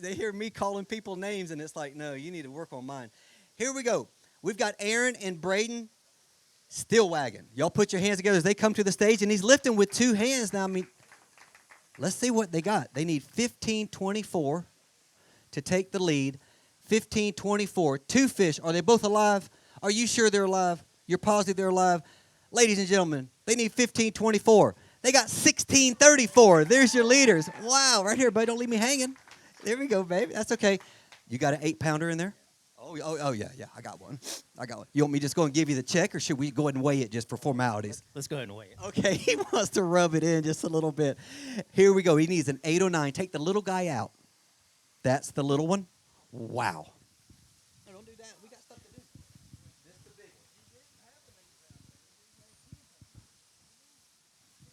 They hear me calling people names, and it's like, no, you need to work on mine. Here we go. We've got Aaron and Braden Stillwagon. Y'all put your hands together as they come to the stage, and he's lifting with two hands. Now, I mean, let's see what they got. They need 15-24 to take the lead. 15-24. Two fish. Are they both alive? Are you sure they're alive? You're positive they're alive? Ladies and gentlemen, they need 15-24. They got 16-34. There's your leaders. Wow, right here, buddy. Don't leave me hanging. There we go, baby. That's okay. You got an 8-pounder in there? Oh, yeah. I got one. You want me to just go and give you the check, or should we go ahead and weigh it just for formalities? Let's go ahead and weigh it. Okay, he wants to rub it in just a little bit. Here we go. He needs an 809. Take the little guy out. That's the little one. Wow. No, don't do that. We got stuff to do. This is the big one.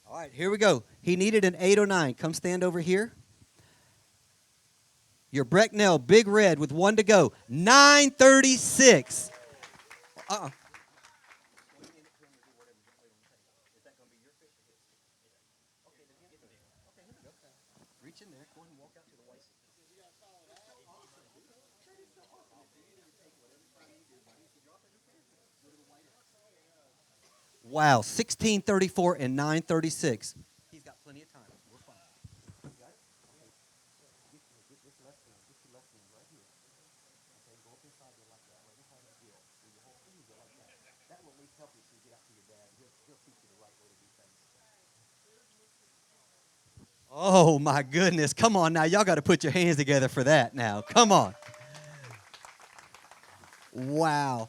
All right, here we go. He needed an 809. Come stand over here. Your Brecknell Big Red with 1 to go. 9:36. Uh-uh. Reach in there. Go ahead and walk out to the white. Wow, 16:34 and 9:36. He's got plenty of time. We're fine. You got it? Okay. Get this left hand. Get your left hand right here. Okay, go up inside there like that, right inside his gill. So your whole finger like that. That will at least help you so you get out to your dad. He'll teach you the right way to do things. Oh my goodness. Come on now. Y'all got to put your hands together for that now. Come on. Wow.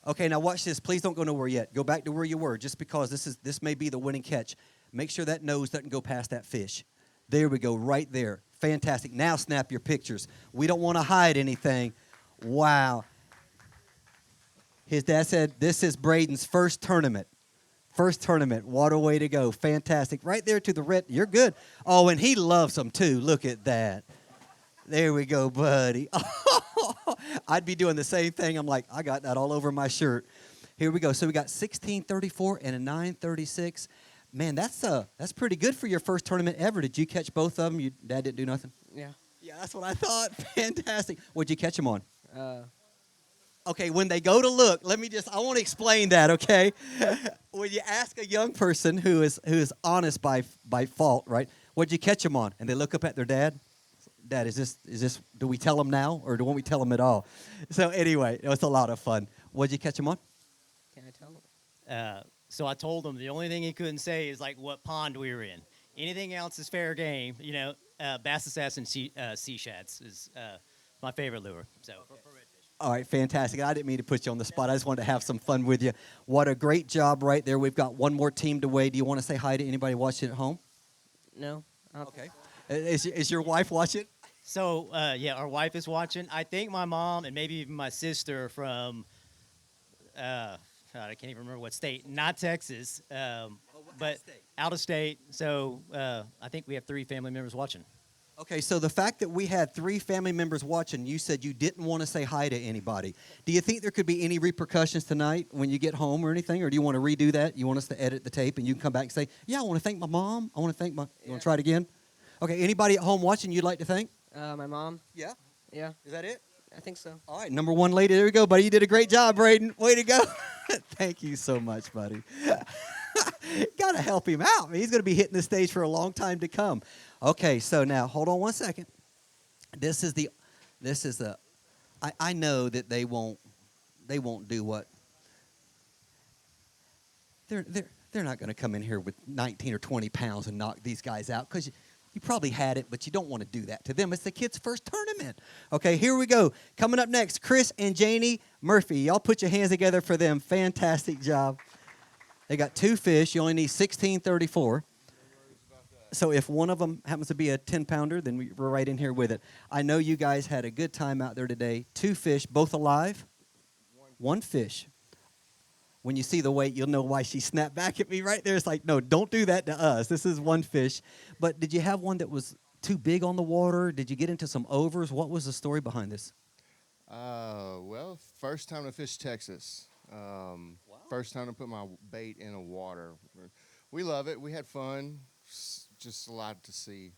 Okay, now watch this. Please don't go nowhere yet. Go back to where you were, just because this may be the winning catch. Make sure that nose doesn't go past that fish. There we go, right there. Fantastic. Now snap your pictures. We don't want to hide anything. Wow. His dad said this is Braden's first tournament. First tournament. What a way to go. Fantastic. Right there to the red. You're good. Oh, and he loves them too. Look at that. There we go, buddy. I'd be doing the same thing. I'm like, I got that all over my shirt. Here we go. So we got 16:34 and a 9:36. Man, that's pretty good for your first tournament ever. Did you catch both of them? Your dad didn't do nothing? Yeah. Yeah, that's what I thought. Fantastic. What'd you catch them on? Okay, when they go to look, I want to explain that, okay? When you ask a young person who is honest by fault, right? What'd you catch them on? And they look up at their dad. Dad, is this? Do we tell them now, or don't we tell them at all? So anyway, it was a lot of fun. What'd you catch him on? Can I tell him? So I told him the only thing he couldn't say is like what pond we were in. Anything else is fair game. You know, bass assassin sea shads is my favorite lure. So. Okay. All right, fantastic. I didn't mean to put you on the spot. I just wanted to have some fun with you. What a great job right there. We've got one more team to weigh. Do you want to say hi to anybody watching at home? No. Okay. Is your wife watching? So, yeah, our wife is watching. I think my mom and maybe even my sister from, I can't even remember what state, not Texas, but out of state. So I think we have 3 family members watching. Okay, so the fact that we had 3 family members watching, you said you didn't want to say hi to anybody. Do you think there could be any repercussions tonight when you get home or anything, or do you want to redo that? You want us to edit the tape and you can come back and say, yeah, I want to thank my mom. I want to thank my, you want to try it again? Okay, anybody at home watching you'd like to thank? My mom. Yeah? Yeah. Is that it? I think so. All right, number 1 lady. There we go, buddy. You did a great job, Braden. Way to go. Thank you so much, buddy. Got to help him out. He's going to be hitting the stage for a long time to come. Okay, so now hold on one second. I know that they won't do what they're not going to come in here with 19 or 20 pounds and knock these guys out, because you probably had it, but you don't want to do that to them. It's the kid's first tournament. Okay, here we go. Coming up next, Chris and Janie Murphy. Y'all put your hands together for them. Fantastic job. They got 2 fish. You only need 1634. So if one of them happens to be a 10-pounder, then we're right in here with it. I know you guys had a good time out there today. 2 fish, both alive. 1 fish. When you see the weight, you'll know why she snapped back at me right there. It's like, no, don't do that to us. This is 1 fish. But did you have one that was too big on the water? Did you get into some overs? What was the story behind this? Well, first time to fish Texas. First time to put my bait in the water. We love it. We had fun. Just a lot to see,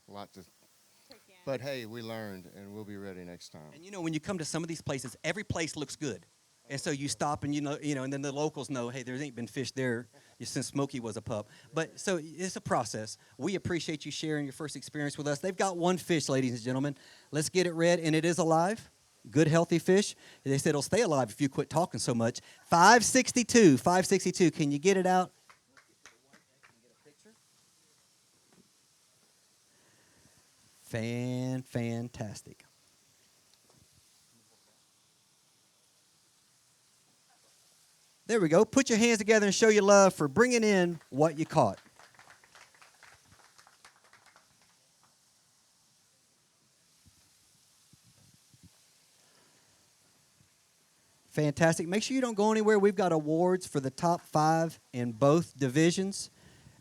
but hey, we learned, and we'll be ready next time. And you know, when you come to some of these places, every place looks good. And so you stop and you know, and then the locals know, hey, there ain't been fish there since Smokey was a pup. But so it's a process. We appreciate you sharing your first experience with us. They've got 1 fish, ladies and gentlemen. Let's get it red, and it is alive. Good, healthy fish. They said it'll stay alive if you quit talking so much. 562, 562. Can you get it out? Fantastic. There we go. Put your hands together and show your love for bringing in what you caught. Fantastic. Make sure you don't go anywhere. We've got awards for the top 5 in both divisions.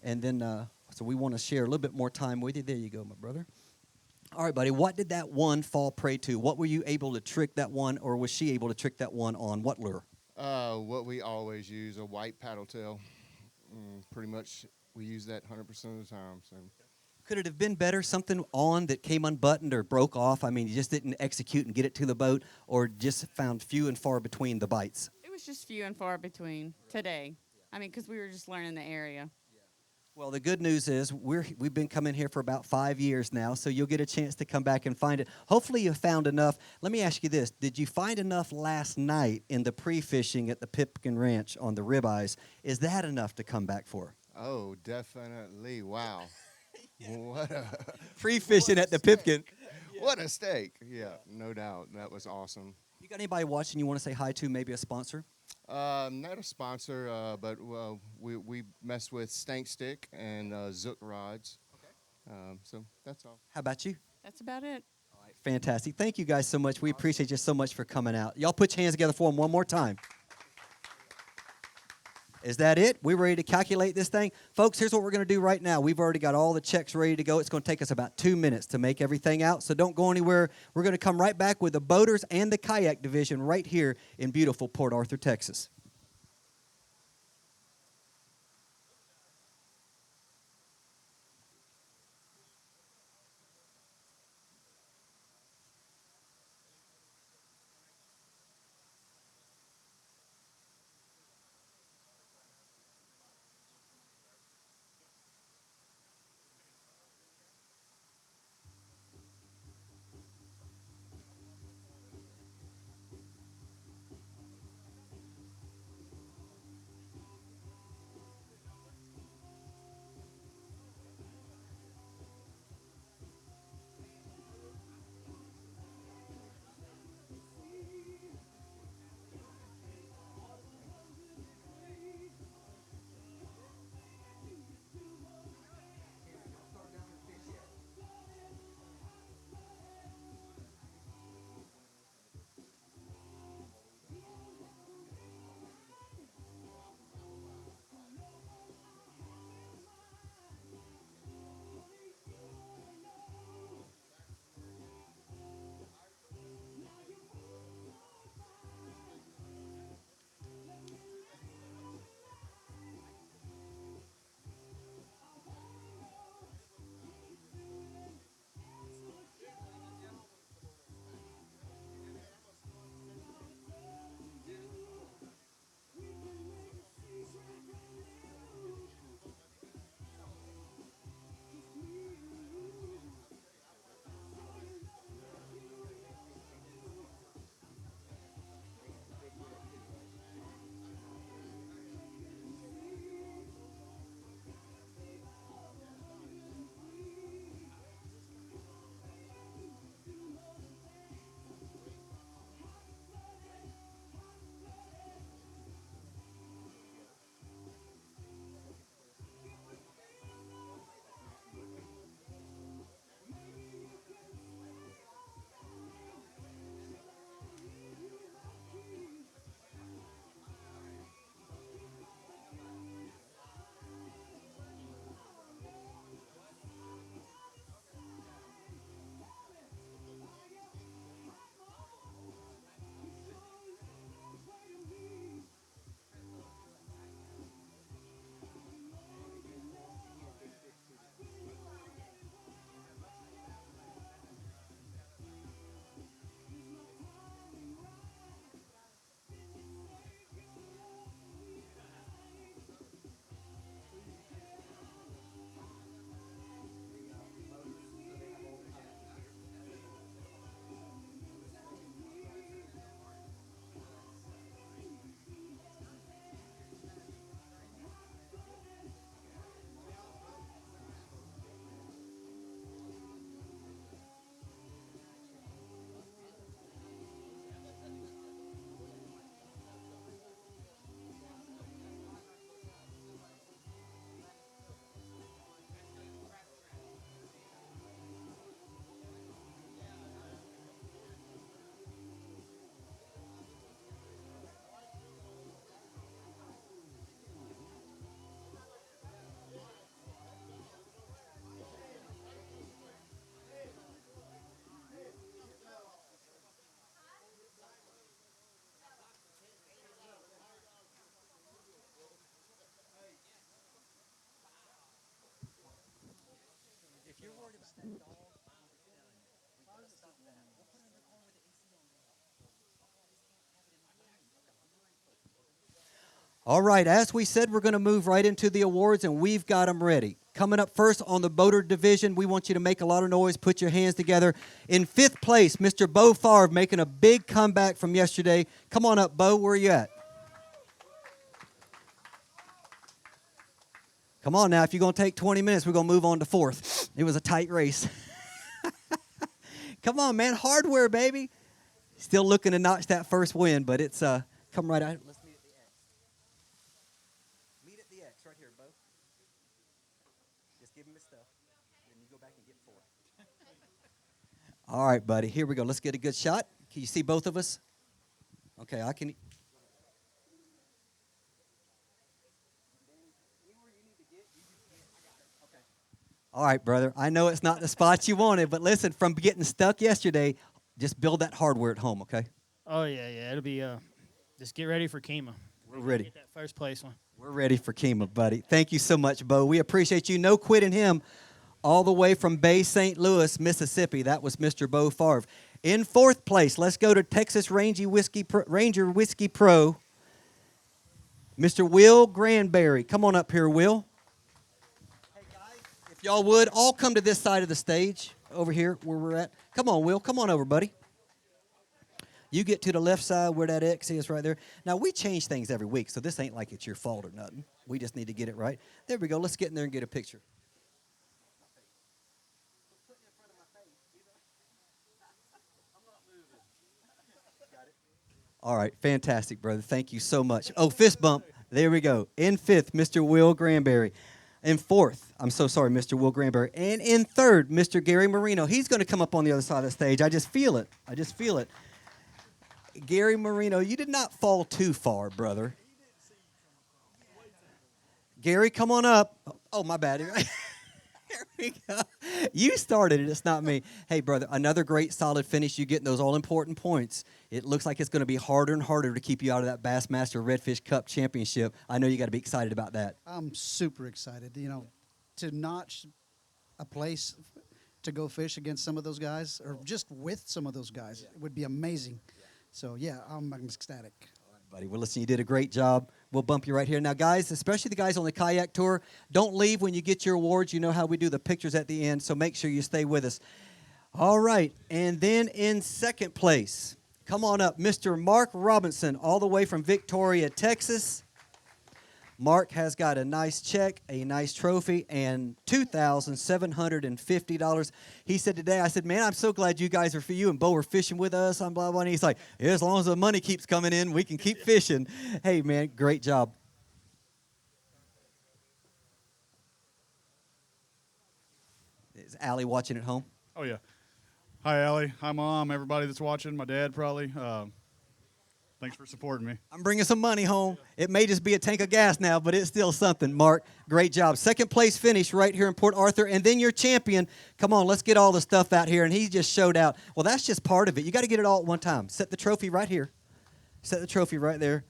And then, so we want to share a little bit more time with you. There you go, my brother. All right, buddy, what did that one fall prey to? What were you able to trick that one, or was she able to trick that one on? What lure? What we always use, a white paddle tail. Pretty much we use that 100% of the time. So. Could it have been better, something on that came unbuttoned or broke off? I mean, you just didn't execute and get it to the boat, or just found few and far between the bites? It was just few and far between today. I mean, because we were just learning the area. Well, the good news is we've been coming here for about 5 years now, so you'll get a chance to come back and find it. Hopefully you found enough. Let me ask you this. Did you find enough last night in the pre-fishing at the Pipkin Ranch on the ribeyes? Is that enough to come back for? Oh, definitely. Wow. What a pre-fishing at the Pipkin. What a steak. Yeah, no doubt. That was awesome. You got anybody watching you want to say hi to, maybe a sponsor? Not a sponsor, but we mess with Stank Stick and Zook rods. Okay. So that's all. How about you? That's about it. Fantastic. Thank you guys so much. We appreciate you so much for coming out. Y'all put your hands together for them one more time. Is that it? We ready to calculate this thing? Folks, here's what we're going to do right now. We've already got all the checks ready to go. It's going to take us about 2 minutes to make everything out, so don't go anywhere. We're going to come right back with the boaters and the kayak division right here in beautiful Port Arthur, Texas. All right, as we said, we're going to move right into the awards, and we've got them ready. Coming up first on the boater division, we want you to make a lot of noise, put your hands together. In 5th place, Mr. Bo Favre making a big comeback from yesterday. Come on up, Bo, where are you at? Come on now, if you're going to take 20 minutes, we're going to move on to 4th. It was a tight race. Come on, man, hardware, baby. Still looking to notch that first win, but it's come right out. Let's meet at the X. Meet at the X right here, Bo. Just give him his stuff, then you go back and get 4. All right, buddy, here we go. Let's get a good shot. Can you see both of us? Okay, I can. All right, brother. I know it's not the spot you wanted, but listen, from getting stuck yesterday, just build that hardware at home, okay? Oh yeah. It'll be just get ready for Kima. We're ready. Get that first place one. We're ready for Kima, buddy. Thank you so much, Bo. We appreciate you. No quitting him all the way from Bay St. Louis, Mississippi. That was Mr. Bo Favre. In 4th place, let's go to Texas Ranger Whiskey Pro, Mr. Will Granberry. Come on up here, Will. If y'all would, all come to this side of the stage over here where we're at. Come on, Will. Come on over, buddy. You get to the left side where that X is right there. Now, we change things every week, so this ain't like it's your fault or nothing. We just need to get it right. There we go. Let's get in there and get a picture. All right, fantastic, brother. Thank you so much. Oh, fist bump. There we go. In 5th, Mr. Will Granberry. In 4th, I'm so sorry, Mr. Will Granberry. And in 3rd, Mr. Gary Moreno. He's going to come up on the other side of the stage. I just feel it. Gary Moreno, you did not fall too far, brother. Gary, come on up. Oh, my bad. Here we go. You started it. It's not me. Hey, brother, another great solid finish. You getting those all-important points. It looks like it's going to be harder and harder to keep you out of that Bassmaster Redfish Cup Championship. I know you got to be excited about that. I'm super excited. You know, to notch a place to go fish against some of those guys, or just with some of those guys, it would be amazing. So, yeah, I'm ecstatic. Buddy, well, listen, you did a great job. We'll bump you right here. Now, guys, especially the guys on the kayak tour, don't leave when you get your awards. You know how we do the pictures at the end, so make sure you stay with us. All right, and then in 2nd place, come on up, Mr. Mark Robinson, all the way from Victoria, Texas. Mark has got a nice check, a nice trophy, and $2,750. He said today, I said, man, I'm so glad you guys are for you and Bo are fishing with us. I'm blah, blah, and he's like, yeah, as long as the money keeps coming in, we can keep fishing. Hey, man, great job. Is Allie watching at home? Oh, yeah. Hi, Allie. Hi, Mom. Everybody that's watching. My dad, probably. Thanks for supporting me. I'm bringing some money home. It may just be a tank of gas now, but it's still something, Mark. Great job. 2nd place finish right here in Port Arthur. And then your champion. Come on, let's get all the stuff out here. And he just showed out. Well, that's just part of it. You got to get it all at one time. Set the trophy right here. Set the trophy right there.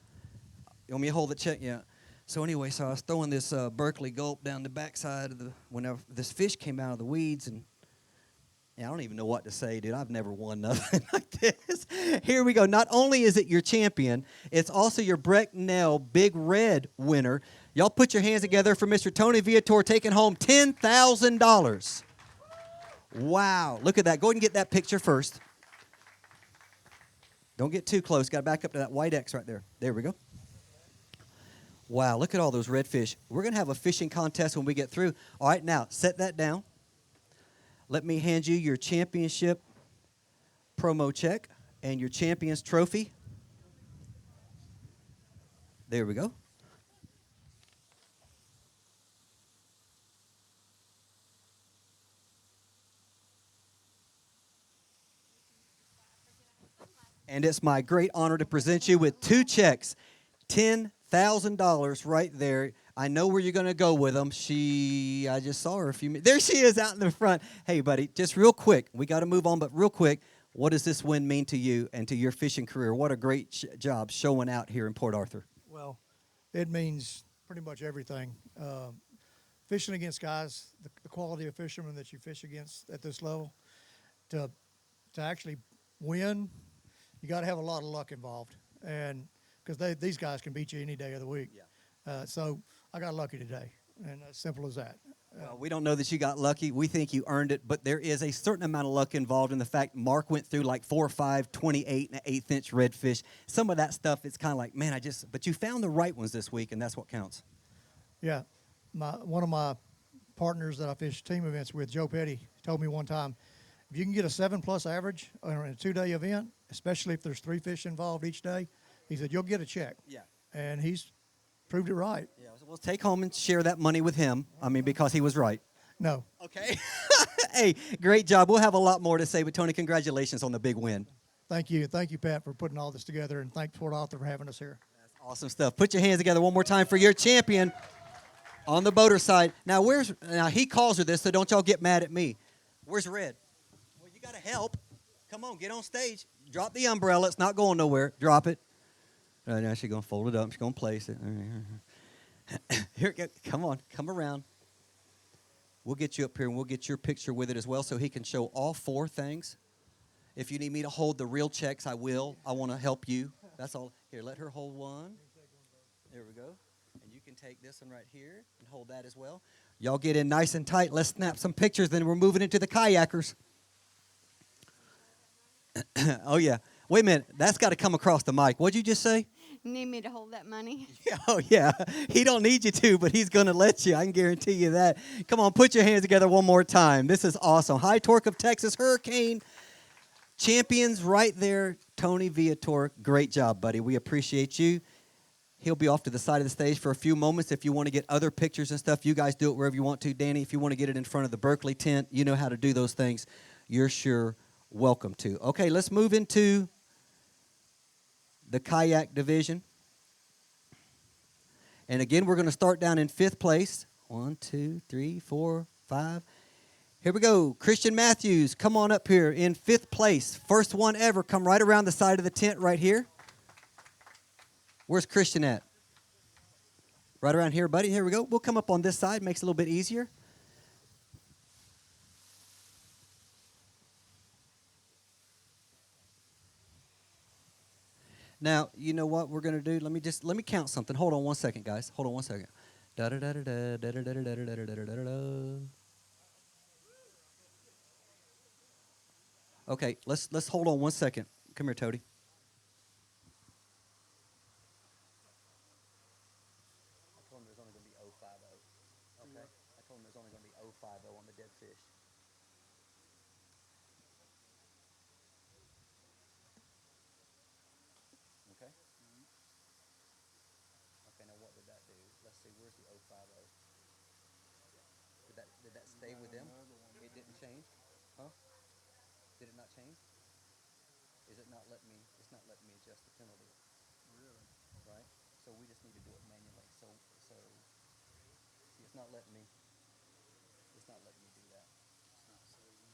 You want me to hold the check? Yeah. So anyway, so I was throwing this Berkeley gulp down the backside of whenever this fish came out of the weeds, and I don't even know what to say, dude. I've never won nothing like this. Here we go. Not only is it your champion, it's also your Brecknell Big Red winner. Y'all put your hands together for Mr. Tony Viator taking home $10,000. Wow. Look at that. Go ahead and get that picture first. Don't get too close. Got to back up to that white X right there. There we go. Wow. Look at all those redfish. We're going to have a fishing contest when we get through. All right, now, set that down. Let me hand you your championship promo check and your champion's trophy. There we go. And it's my great honor to present you with 2 checks, $10,000 right there. I know where you're going to go with them. I just saw her a few minutes. There she is out in the front. Hey, buddy, just real quick. We got to move on, but real quick, what does this win mean to you and to your fishing career? What a great job showing out here in Port Arthur. Well, it means pretty much everything. fishing against guys, the quality of fishermen that you fish against at this level, to actually win, you got to have a lot of luck involved, and because these guys can beat you any day of the week. So I got lucky today, and as simple as that. Well, we don't know that you got lucky. We think you earned it, but there is a certain amount of luck involved in the fact Mark went through like 4 or 5, 28 and an 1/8 inch redfish. Some of that stuff, it's kind of like, man, but you found the right ones this week, and that's what counts. Yeah, one of my partners that I fish team events with, Joe Petty, told me one time, if you can get a 7+ average on a 2-day event, especially if there's 3 fish involved each day, he said you'll get a check. Yeah. And he's proved it right. Yeah, so we'll take home and share that money with him. I mean, because he was right. No. Okay. Hey, great job. We'll have a lot more to say, but Tony, congratulations on the big win. Thank you, Pat, for putting all this together, and thank Port Arthur for having us here. Awesome stuff. Put your hands together one more time for your champion on the boater side. Now, he calls her this, so don't y'all get mad at me. Where's Red? Well, you got to help. Come on, get on stage. Drop the umbrella. It's not going nowhere. Drop it. Now she's going to fold it up. She's going to place it. Here, come on. Come around. We'll get you up here, and we'll get your picture with it as well so he can show all 4 things. If you need me to hold the real checks, I will. I want to help you. That's all. Here, let her hold one. There we go. And you can take this one right here and hold that as well. Y'all get in nice and tight. Let's snap some pictures, then we're moving into the kayakers. Oh, yeah. Wait a minute. That's got to come across the mic. What'd you just say? Need me to hold that money? Oh, yeah. He don't need you to, but he's going to let you. I can guarantee you that. Come on, put your hands together one more time. This is awesome. High Torque of Texas Hurricane champions right there. Tony Viator, great job, buddy. We appreciate you. He'll be off to the side of the stage for a few moments. If you want to get other pictures and stuff, you guys do it wherever you want to. Danny, if you want to get it in front of the Berkeley tent, you know how to do those things. You're sure welcome to. Okay, let's move into the kayak division. And again, we're going to start down in 5th place. 1, 2, 3, 4, 5. Here we go. Christian Matthews, come on up here in 5th place. First one ever. Come right around the side of the tent right here. Where's Christian at? Right around here, buddy. Here we go. We'll come up on this side. Makes it a little bit easier. Now, you know what we're going to do? Let me count something. Hold on one second, guys. Hold on one second. Okay, let's hold on one second. Come here, Toady. I told him there's only going to be 050. Okay? I told him there's only going to be 050 on the dead fish. Okay? Okay, now what did that do? Let's see, where's the 050? Did that stay with them? It didn't change? Huh? Did it not change? Is it not letting me, it's not letting me adjust the penalty. Really? Right? So we just need to do it manually. So see, it's not letting me do that.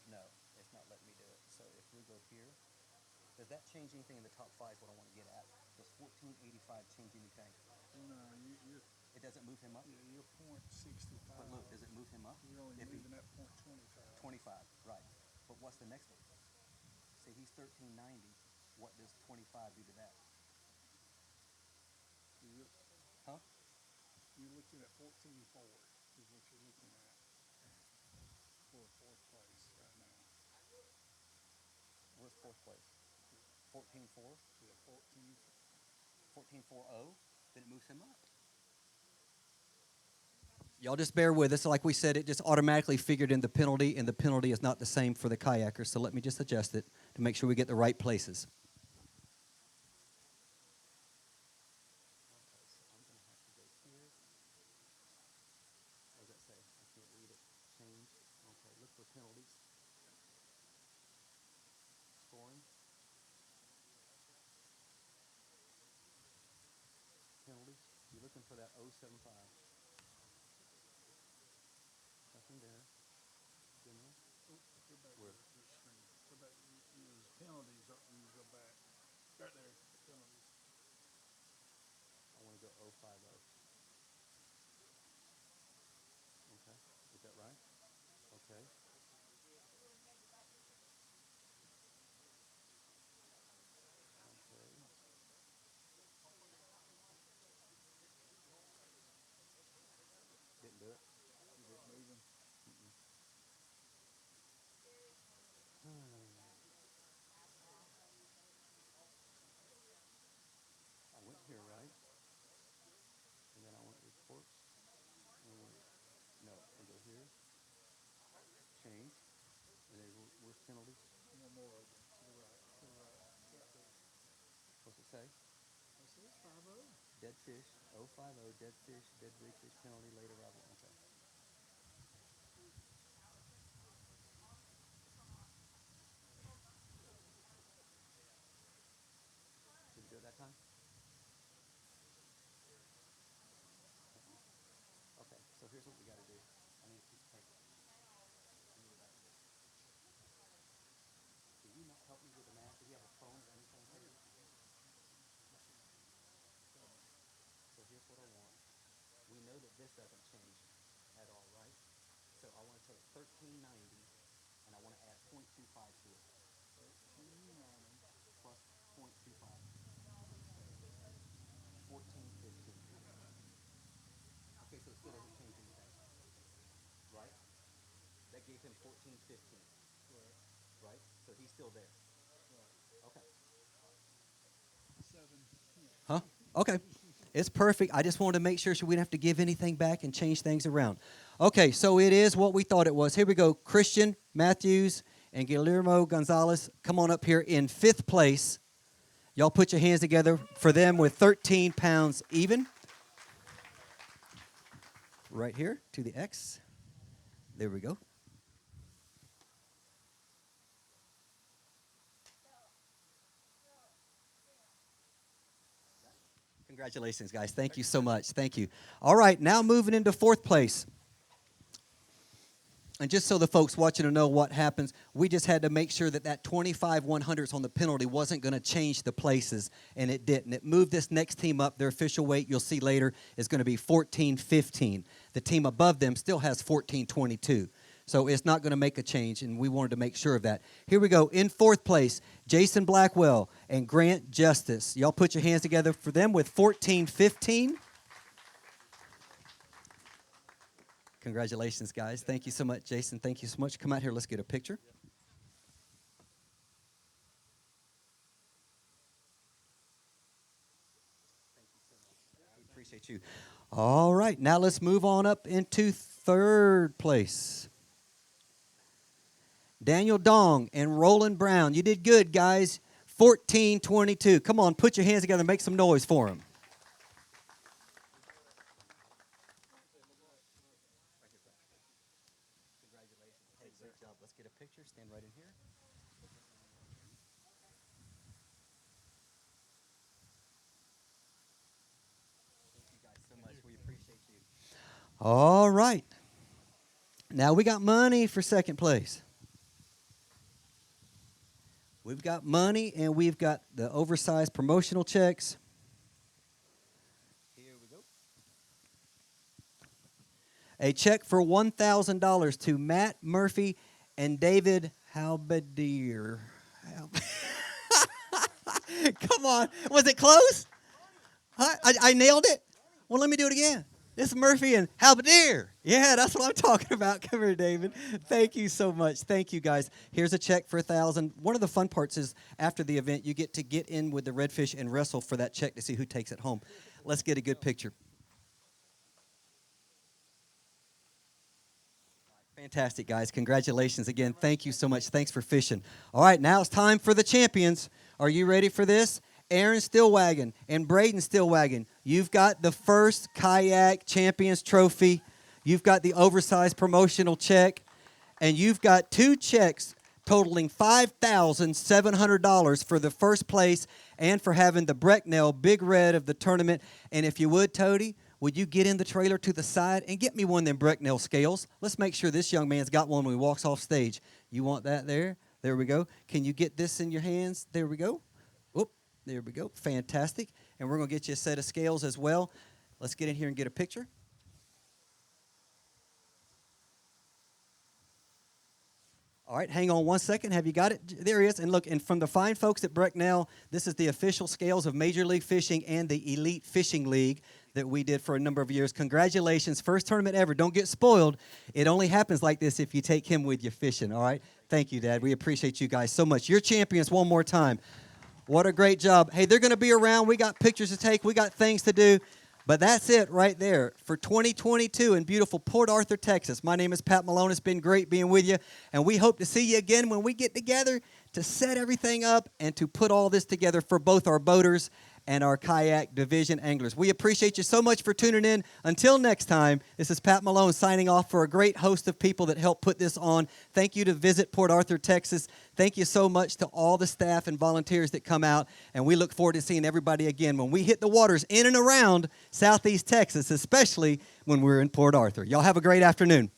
No, it's not letting me do it. So if we go here, does that change anything in the top 5 is what I want to get at? Does 1485 change anything? No, It doesn't move him up? yeah, you're .65. But look, does it move him up? You're only If he- moving at .25. 25, right. But what's the next one? See, he's 1390. What does 25 do to that? Huh? You're looking at 14.4 is what you're looking at for 4th place right now. Where's 4th place? 14.4? Yeah, 14. 14.40? Then it moves him up. Y'all just bear with us. Like we said, it just automatically figured in the penalty, and the penalty is not the same for the kayakers. So let me just adjust it to make sure we get the right places. Okay, so I'm going to have to go here. What does that say? I can't read it. Change. Okay, look for penalties. Scoring. Penalties. You're looking for that 075. Nothing there. General. Go back Where? to the screen. Go back. Use penalties. You go back. Right there. Penalties. I want to go 050. Okay. penalty. No more open. To the right. To the right. What's it say? It says 5-0. Dead fish, 050, dead fish, dead big fish penalty, late arrival. Okay. Did you do it that time? Okay, so here's what we got to do. I need a piece of paper. Can you not help me with the math? Do you have a phone or anything here? So here's what I want. We know that this doesn't change at all, right? So I want to take 1390 and I want to add 0.25 to it. 1390 plus 0.25. 1415. Okay, so it still doesn't change anything. Right? That gave him 1415. Correct. Right? So he's still there. Right. Okay. 7-10. Huh? Okay. It's perfect. I just wanted to make sure so we didn't have to give anything back and change things around. Okay, so it is what we thought it was. Here we go. Christian Matthews and Guillermo Gonzalez, come on up here in 5th place. Y'all put your hands together for them with 13 pounds even. Right here to the X. There we go. Congratulations, guys. Thank you so much. Thank you. All right, now moving into 4th place. And just so the folks watching to know what happens, we just had to make sure that that 25 100ths on the penalty wasn't going to change the places, and it didn't. It moved this next team up. Their official weight, you'll see later, is going to be 14-15. The team above them still has 14-22. So it's not going to make a change, and we wanted to make sure of that. Here we go. In 4th place, Jason Blackwell and Grant Justice. Y'all put your hands together for them with 14-15. Congratulations, guys. Thank you so much, Jason. Thank you so much. Come out here. Let's get a picture. Thank you so much. We appreciate you. All right. Now let's move on up into 3rd place. Daniel Dong and Roland Brown. You did good, guys. 14-22. Come on, put your hands together and make some noise for them. Congratulations. Hey, great job. Let's get a picture. Stand right in here. Thank you guys so much. We appreciate you. All right. Now we got money for 2nd place. We've got money, and we've got the oversized promotional checks. Here we go. A check for $1,000 to Matt Murphy and David Halbadier. Come on. Was it close? Huh? I nailed it? Well, let me do it again. This is Murphy and Halbadier. Yeah, that's what I'm talking about. Come here, David. Thank you so much. Thank you, guys. Here's a check for $1,000. One of the fun parts is after the event, you get to get in with the redfish and wrestle for that check to see who takes it home. Let's get a good picture. Fantastic, guys. Congratulations again. Thank you so much. Thanks for fishing. All right, now it's time for the champions. Are you ready for this? Aaron Stillwagon and Braden Stillwagon, you've got the first kayak champions trophy. You've got the oversized promotional check, and you've got 2 checks totaling $5,700 for the first place and for having the Brecknell Big Red of the tournament. And if you would, Toady, would you get in the trailer to the side and get me one of them Brecknell scales? Let's make sure this young man's got one when he walks off stage. You want that there? There we go. Can you get this in your hands? There we go. There we go. Fantastic. And we're going to get you a set of scales as well. Let's get in here and get a picture. All right, hang on one second. Have you got it? There he is. And look, and from the fine folks at Brecknell, this is the official scales of Major League Fishing and the Elite Fishing League that we did for a number of years. Congratulations. First tournament ever. Don't get spoiled. It only happens like this if you take him with you fishing, all right? Thank you, Dad. We appreciate you guys so much. You're champions one more time. What a great job. Hey, they're going to be around. We got pictures to take. We got things to do. But that's it right there for 2022 in beautiful Port Arthur, Texas. My name is Pat Malone. It's been great being with you, and we hope to see you again when we get together to set everything up and to put all this together for both our boaters and our kayak division anglers. We appreciate you so much for tuning in. Until next time, this is Pat Malone signing off for a great host of people that helped put this on. Thank you to Visit Port Arthur, Texas. Thank you so much to all the staff and volunteers that come out, and we look forward to seeing everybody again when we hit the waters in and around Southeast Texas, especially when we're in Port Arthur. Y'all have a great afternoon.